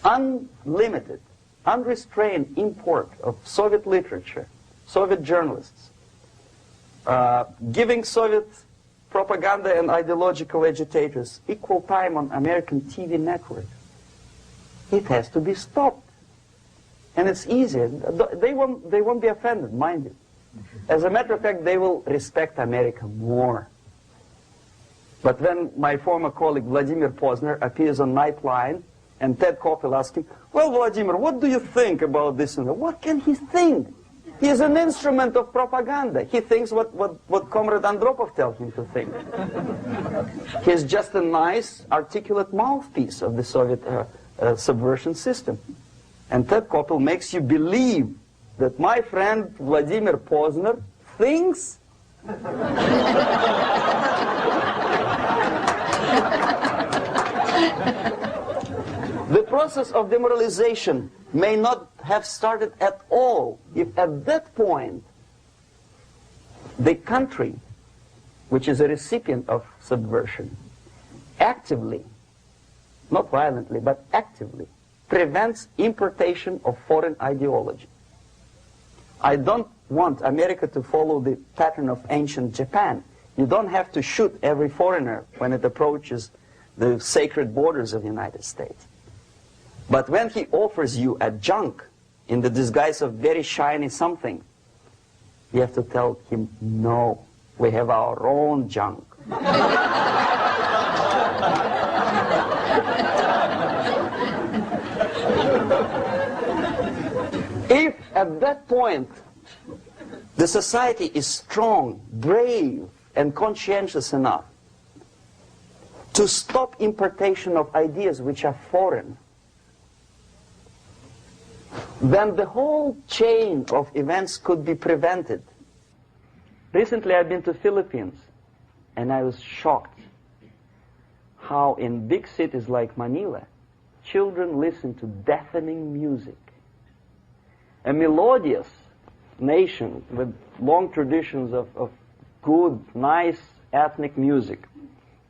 Unlimited, unrestrained import of Soviet literature, Soviet journalists, giving Soviet propaganda and ideological agitators equal time on American TV network. It has to be stopped. And it's easy. They won't be offended, mind you. As a matter of fact, they will respect America more. But when my former colleague Vladimir Posner appears on Nightline And Ted Koppel asked him, well, Vladimir, what do you think about this? And what can he think? He is an instrument of propaganda. He thinks what Comrade Andropov tells him to think. He is just a nice, articulate mouthpiece of the Soviet subversion system. And Ted Koppel makes you believe that my friend Vladimir Posner thinks the process of demoralization may not have started at all if at that point the country, which is a recipient of subversion, actively, not violently, but actively, prevents importation of foreign ideology. I don't want America to follow the pattern of ancient Japan. You don't have to shoot every foreigner when it approaches the sacred borders of the United States. But when he offers you a junk in the disguise of very shiny something, you have to tell him, no, we have our own junk. If at that point the society is strong, brave, and conscientious enough to stop importation of ideas which are foreign, then the whole chain of events could be prevented. Recently I've been to Philippines, and I was shocked how in big cities like Manila, children listen to deafening music. A melodious nation with long traditions of good, nice ethnic music,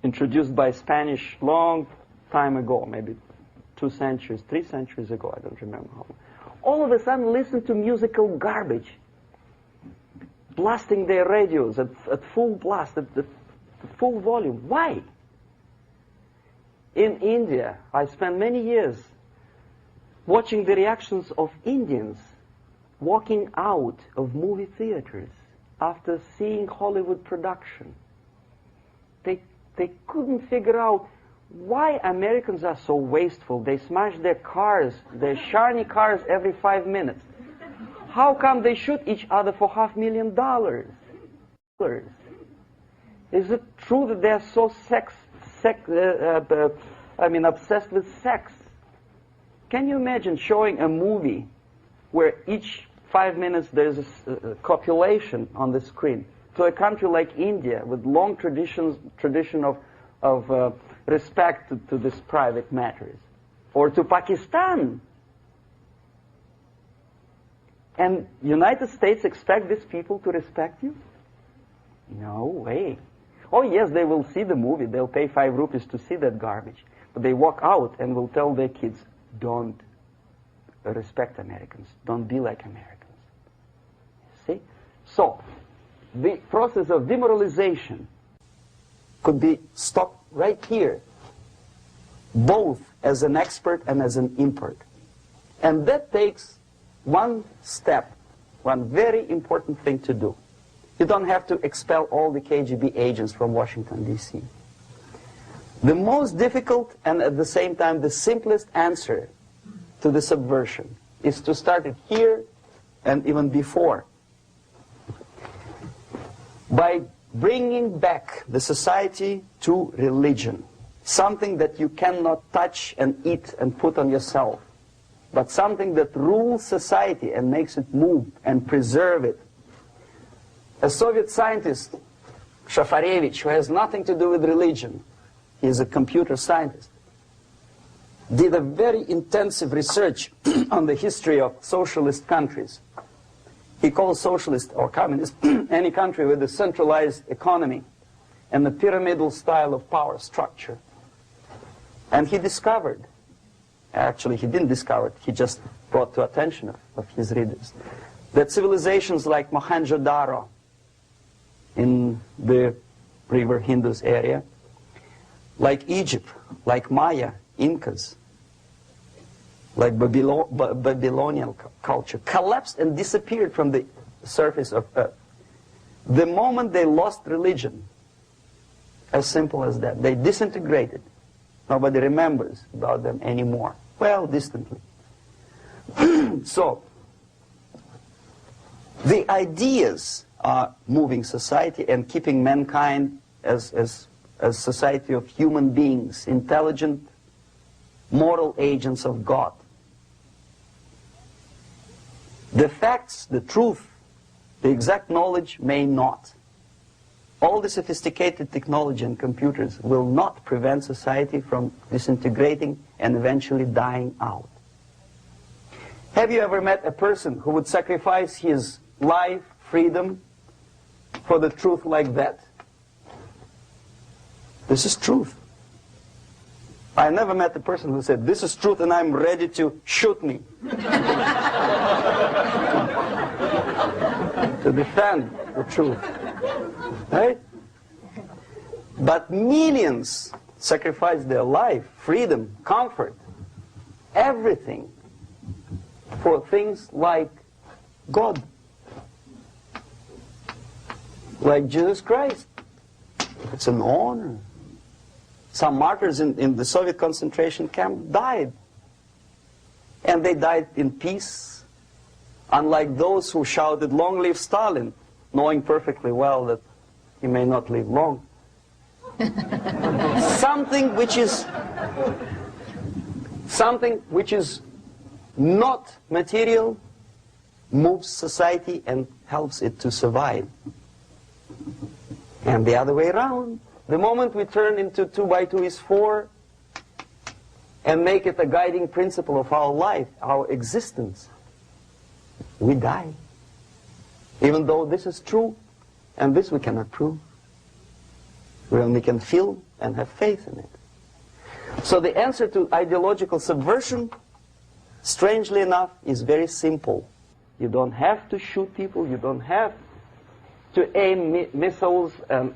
introduced by Spanish long time ago, maybe 2 centuries, 3 centuries ago, I don't remember how long. All of a sudden listen to musical garbage, blasting their radios at full blast, at full volume. Why? In India, I spent many years watching the reactions of Indians walking out of movie theaters after seeing Hollywood production. They couldn't figure out why Americans are so wasteful. They smash their cars, their shiny cars, every 5 minutes. How come they shoot each other for $500,000? Is it true that they're so obsessed with sex? Can you imagine showing a movie where each 5 minutes there's a copulation on the screen to a country like India with long tradition of respect to these private matters, or to Pakistan? And United States expect these people to respect you? No way. Oh yes, they will see the movie, they'll pay 5 rupees to see that garbage, but they walk out and will tell their kids, don't respect Americans, don't be like Americans. See? So, the process of demoralization could be stopped right here, both as an expert and as an import. And that takes one step, one very important thing to do. You don't have to expel all the KGB agents from Washington, D.C. The most difficult and at the same time the simplest answer to the subversion is to start it here and even before, by bringing back the society to religion, something that you cannot touch and eat and put on yourself, but something that rules society and makes it move and preserve it. A Soviet scientist, Shafarevich, who has nothing to do with religion, he is a computer scientist, did a very intensive research on the history of socialist countries. He calls socialist or communist any country with a centralized economy and a pyramidal style of power structure. And he discovered, actually he didn't discover it, he just brought to attention of his readers, that civilizations like Mohenjo-Daro in the river Indus area, like Egypt, like Maya, Incas, like Babylonian culture, collapsed and disappeared from the surface of Earth. The moment they lost religion, as simple as that, they disintegrated. Nobody remembers about them anymore. Well, distantly. So, the ideas are moving society and keeping mankind as a society of human beings, intelligent, moral agents of God. The facts, the truth, the exact knowledge may not. All the sophisticated technology and computers will not prevent society from disintegrating and eventually dying out. Have you ever met a person who would sacrifice his life, freedom, for the truth like that? This is truth. I never met a person who said, this is truth and I'm ready to shoot me. To defend the truth. Right? But millions sacrifice their life, freedom, comfort, everything for things like God, like Jesus Christ. It's an honor. Some martyrs in the Soviet concentration camp died. And they died in peace, unlike those who shouted, "Long live Stalin," knowing perfectly well that he may not live long. Something which is not material moves society and helps it to survive. And the other way around. The moment we turn into 2 by 2 is 4 and make it a guiding principle of our life, our existence, we die. Even though this is true, and this we cannot prove. We only can feel and have faith in it. So the answer to ideological subversion, strangely enough, is very simple. You don't have to shoot people, you don't have to aim missiles and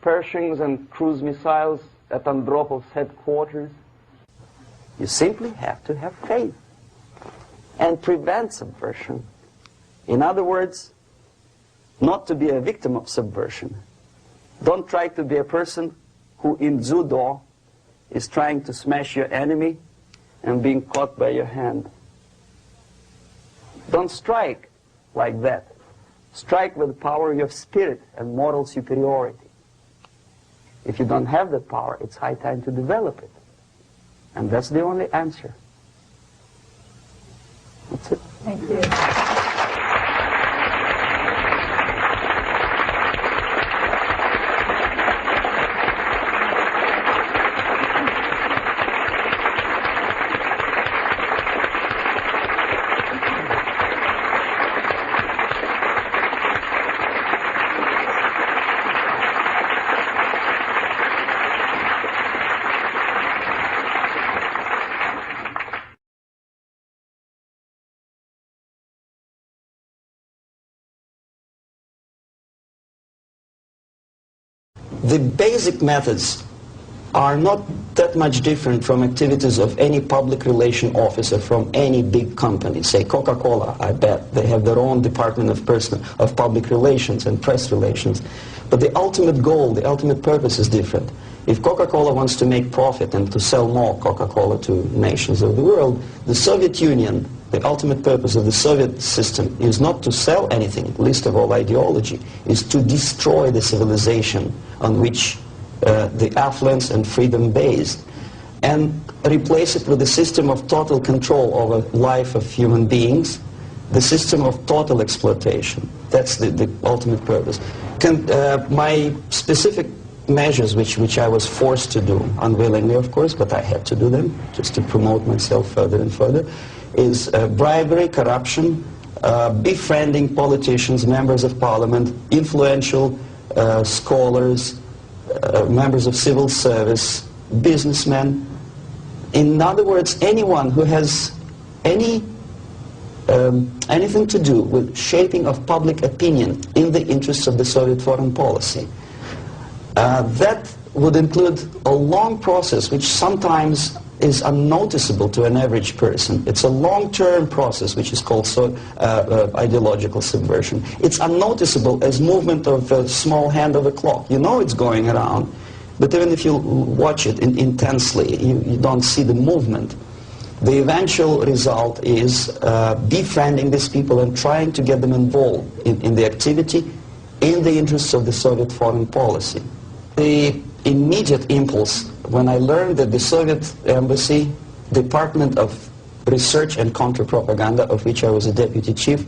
Pershings and cruise missiles at Andropov's headquarters. You simply have to have faith and prevent subversion. In other words, not to be a victim of subversion. Don't try to be a person who in judo is trying to smash your enemy and being caught by your hand. Don't strike like that. Strike with the power of your spirit and moral superiority. If you don't have that power, it's high time to develop it. And that's the only answer. That's it. Thank you. The basic methods are not that much different from activities of any public relation officer from any big company. Say Coca-Cola, I bet. They have their own department of public relations and press relations. But the ultimate goal, the ultimate purpose is different. If Coca-Cola wants to make profit and to sell more Coca-Cola to nations of the world, the Soviet Union, the ultimate purpose of the Soviet system is not to sell anything, least of all ideology, is to destroy the civilization on which the affluence and freedom based, and replace it with a system of total control over life of human beings, the system of total exploitation. That's the ultimate purpose. My specific measures, which I was forced to do, unwillingly of course, but I had to do them just to promote myself further and further, is bribery, corruption, befriending politicians, members of parliament, influential scholars, members of civil service, businessmen. In other words, anyone who has anything to do with shaping of public opinion in the interests of the Soviet foreign policy. That would include a long process which sometimes is unnoticeable to an average person. It's a long-term process which is called ideological subversion. It's unnoticeable as movement of a small hand of a clock. You know it's going around, But even if you watch it intensely, you don't see the movement. The eventual result is befriending these people and trying to get them involved in the activity in the interests of the Soviet foreign policy. The immediate impulse when I learned that the Soviet embassy, Department of Research and Counter-Propaganda, of which I was a deputy chief,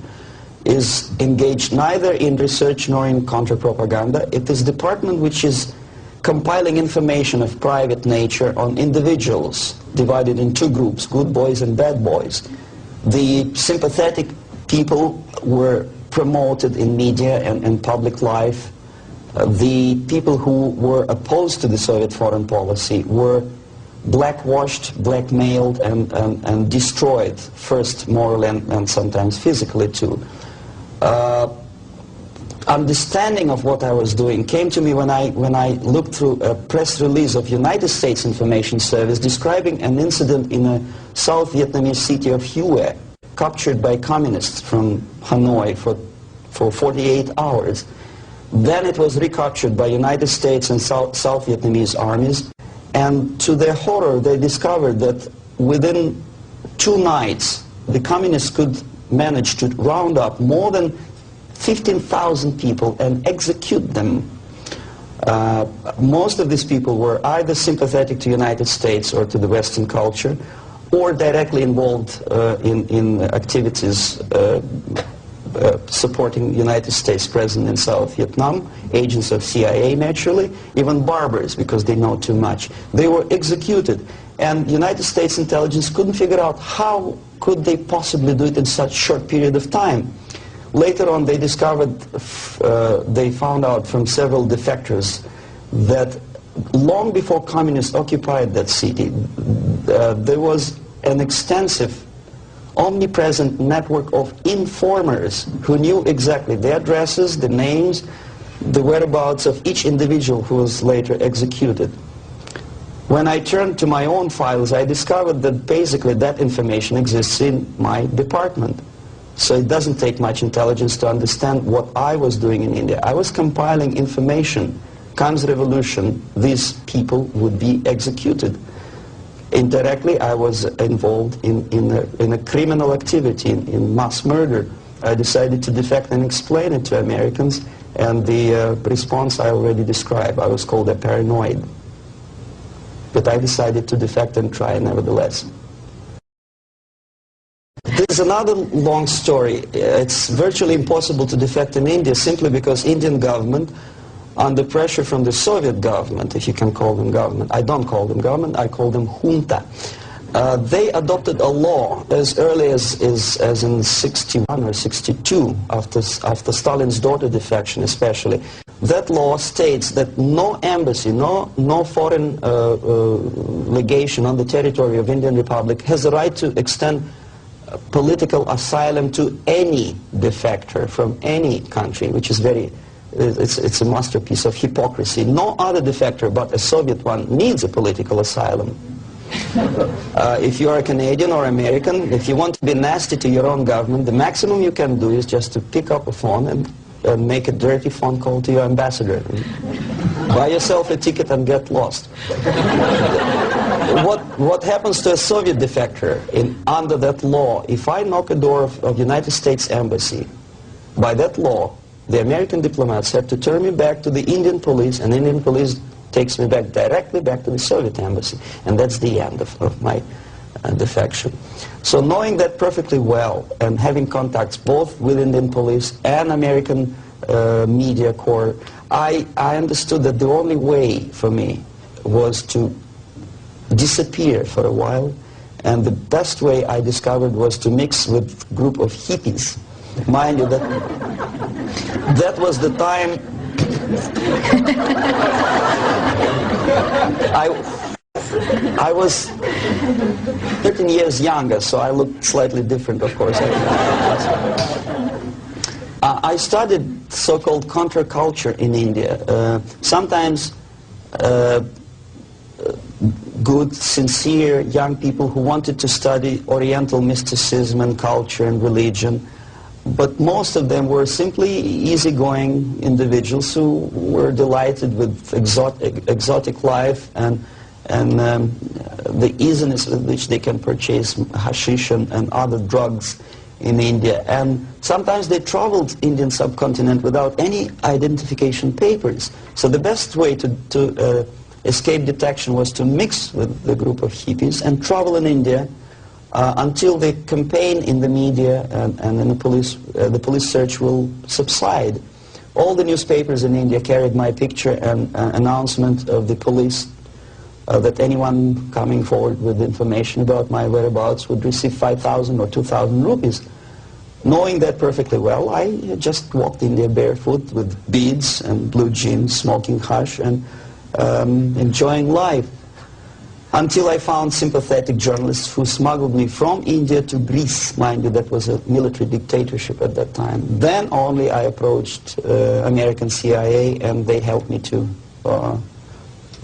is engaged neither in research nor in counter-propaganda. It is a department which is compiling information of private nature on individuals divided in two groups, good boys and bad boys. The sympathetic people were promoted in media and in public life. The people who were opposed to the Soviet foreign policy were blackwashed, blackmailed, and destroyed, first morally and sometimes physically too. Understanding of what I was doing came to me when I looked through a press release of United States Information Service describing an incident in a South Vietnamese city of Hue, captured by communists from Hanoi for 48 hours. Then it was recaptured by United States and South Vietnamese armies, and to their horror they discovered that within 2 nights the communists could manage to round up more than 15,000 people and execute them. Most of these people were either sympathetic to the United States or to the Western culture, or directly involved in activities supporting the United States President in South Vietnam, agents of CIA naturally, even barbers because they know too much. They were executed, and United States intelligence couldn't figure out how could they possibly do it in such a short period of time. Later on they discovered, they found out from several defectors that long before communists occupied that city, there was an extensive, omnipresent network of informers who knew exactly the addresses, the names, the whereabouts of each individual who was later executed. When I turned to my own files, I discovered that basically that information exists in my department. So it doesn't take much intelligence to understand what I was doing in India. I was compiling information. Comes revolution, these people would be executed. Indirectly, I was involved in a criminal activity, in mass murder. I decided to defect and explain it to Americans, and the response I already described. I was called a paranoid. But I decided to defect and try nevertheless. There's another long story. It's virtually impossible to defect in India simply because Indian government, under pressure from the Soviet government, if you can call them government, I don't call them government, I call them junta. They adopted a law as early as in 61 or 62, after Stalin's daughter defection especially. That law states that no embassy, no foreign legation on the territory of Indian Republic has the right to extend political asylum to any defector from any country, which is it's a masterpiece of hypocrisy. No other defector but a Soviet one needs a political asylum. If you are a Canadian or American, if you want to be nasty to your own government, the maximum you can do is just to pick up a phone and make a dirty phone call to your ambassador. Buy yourself a ticket and get lost. What happens to a Soviet defector under that law? If I knock a door of United States Embassy, by that law, the American diplomats have to turn me back to the Indian police, and Indian police takes me directly back to the Soviet embassy. And that's the end of my defection. So knowing that perfectly well, and having contacts both with Indian police and American media corps, I understood that the only way for me was to disappear for a while, and the best way I discovered was to mix with a group of hippies. Mind you, that was the time I was 13 years younger, so I looked slightly different, of course. I studied so-called counterculture in India. Sometimes good, sincere young people who wanted to study Oriental mysticism and culture and religion. But most of them were simply easygoing individuals who were delighted with exotic life and the easiness with which they can purchase hashish and other drugs in India. And sometimes they traveled Indian subcontinent without any identification papers. So the best way to escape detection was to mix with the group of hippies and travel in India until the campaign in the media and in the police search will subside. All the newspapers in India carried my picture and announcement of the police that anyone coming forward with information about my whereabouts would receive 5,000 or 2,000 rupees. Knowing that perfectly well, I just walked India barefoot with beads and blue jeans, smoking hash and enjoying life. Until I found sympathetic journalists who smuggled me from India to Greece. Mind you, that was a military dictatorship at that time. Then only I approached American CIA, and they helped me to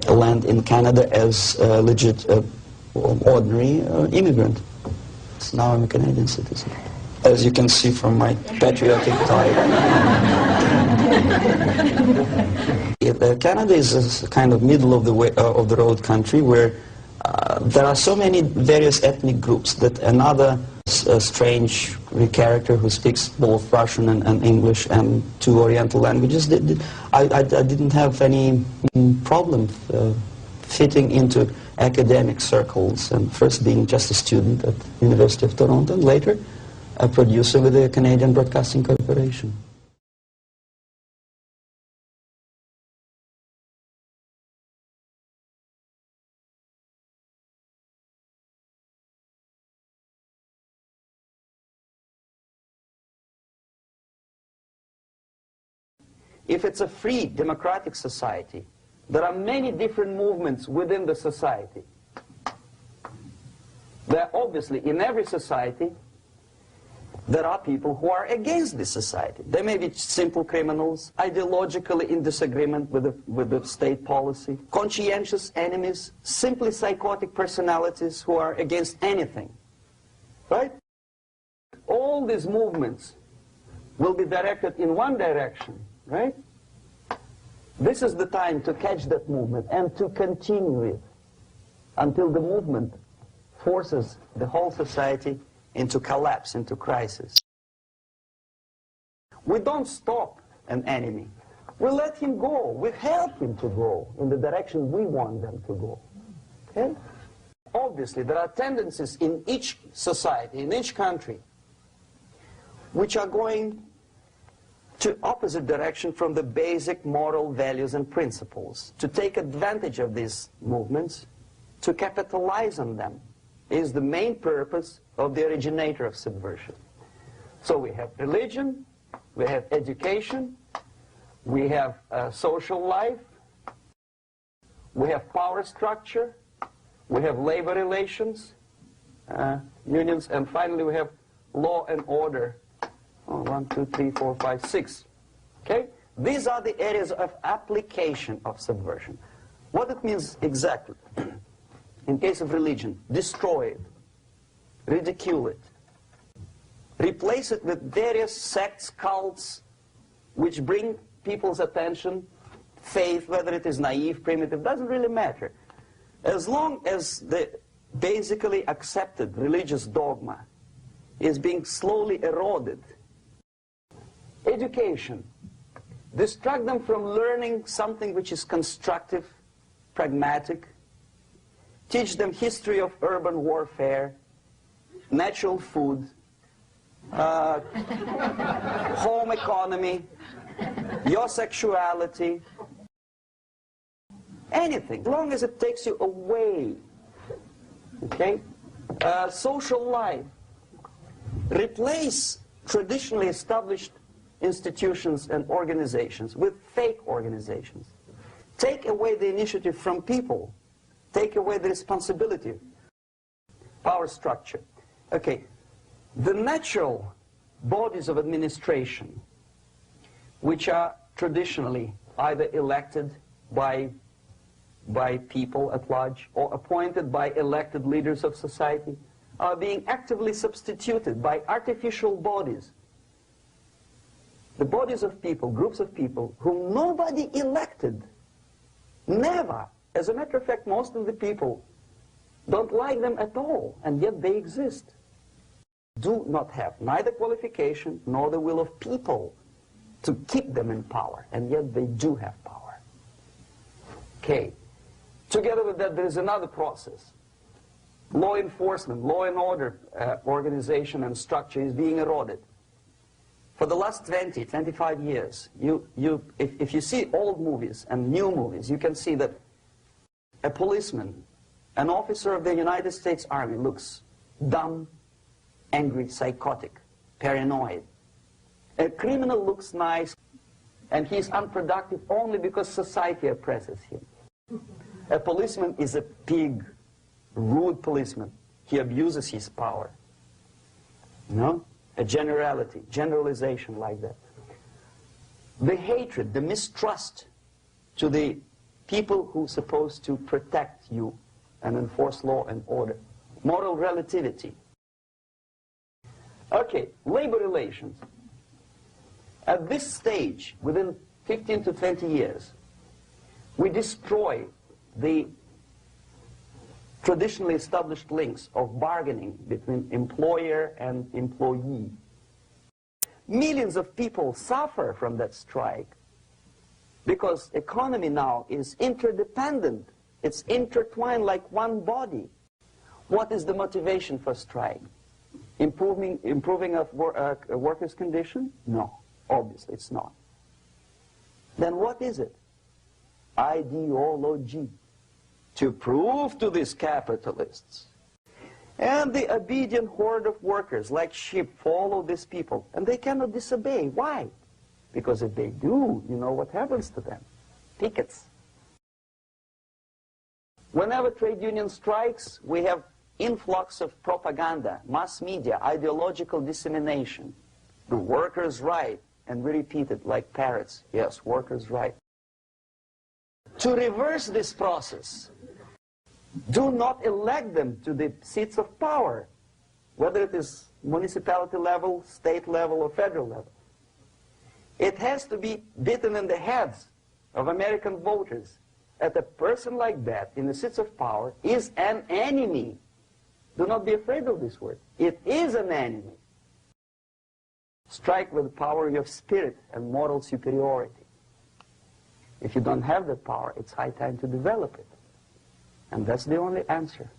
land in Canada as a legit, ordinary immigrant. So now I'm a Canadian citizen, as you can see from my patriotic tie. Canada is a kind of middle of the road country where there are so many various ethnic groups that another strange character who speaks both Russian and English and two Oriental languages, I didn't have any problem fitting into academic circles, and first being just a student at the University of Toronto, and later a producer with the Canadian Broadcasting Corporation. If it's a free, democratic society, there are many different movements within the society. There are obviously, in every society, there are people who are against this society. They may be simple criminals, ideologically in disagreement with the state policy, conscientious enemies, simply psychotic personalities who are against anything. Right? All these movements will be directed in one direction. Right? This is the time to catch that movement and to continue it until the movement forces the whole society into collapse, into crisis. We don't stop an enemy. We let him go. We help him to go in the direction we want them to go. Okay? Obviously, there are tendencies in each society, in each country, which are going to opposite direction from the basic moral values and principles. To take advantage of these movements, to capitalize on them, is the main purpose of the originator of subversion. So we have religion, we have education, we have social life, we have power structure, we have labor relations, unions, and finally we have law and order. 1, 2, 3, 4, 5, 6. Okay? These are the areas of application of subversion. What it means exactly? In case of religion, destroy it, ridicule it, replace it with various sects, cults, which bring people's attention, faith, whether it is naive, primitive, doesn't really matter. As long as the basically accepted religious dogma is being slowly eroded. Education. Distract them from learning something which is constructive, pragmatic. Teach them history of urban warfare, natural food, home economy, your sexuality, anything, as long as it takes you away. Okay? Social life. Replace traditionally established institutions and organizations with fake organizations. Take away the initiative from people. Take away the responsibility. Power structure. Okay, the natural bodies of administration, which are traditionally either elected by people at large or appointed by elected leaders of society, are being actively substituted by artificial bodies the bodies of people, groups of people, whom nobody elected. Never. As a matter of fact, most of the people don't like them at all, and yet they exist. Do not have neither qualification nor the will of people to keep them in power, and yet they do have power. Okay. Together with that, there is another process. Law enforcement, law and order organization and structure is being eroded. For the last 20, 25 years, if you see old movies and new movies, you can see that a policeman, an officer of the United States Army, looks dumb, angry, psychotic, paranoid. A criminal looks nice, and he's unproductive only because society oppresses him. A policeman is a pig, rude policeman. He abuses his power. No? A generalization like that. The hatred, the mistrust to the people who are supposed to protect you and enforce law and order. Moral relativity. Okay, labor relations. At this stage, within 15 to 20 years, we destroy the traditionally established links of bargaining between employer and employee. Millions of people suffer from that strike because economy now is interdependent. It's intertwined like one body. What is the motivation for strike? Improving of workers' condition? No, obviously it's not. Then what is it? Ideology. To prove to these capitalists. And the obedient horde of workers, like sheep, follow these people. And they cannot disobey. Why? Because if they do, you know what happens to them. Pickets. Whenever trade union strikes, we have influx of propaganda, mass media, ideological dissemination. The workers' right. And we repeat it like parrots. Yes, workers' right. To reverse this process, do not elect them to the seats of power, whether it is municipality level, state level, or federal level. It has to be beaten in the heads of American voters that a person like that in the seats of power is an enemy. Do not be afraid of this word. It is an enemy. Strike with the power of spirit and moral superiority. If you don't have that power, it's high time to develop it. And that's the only answer.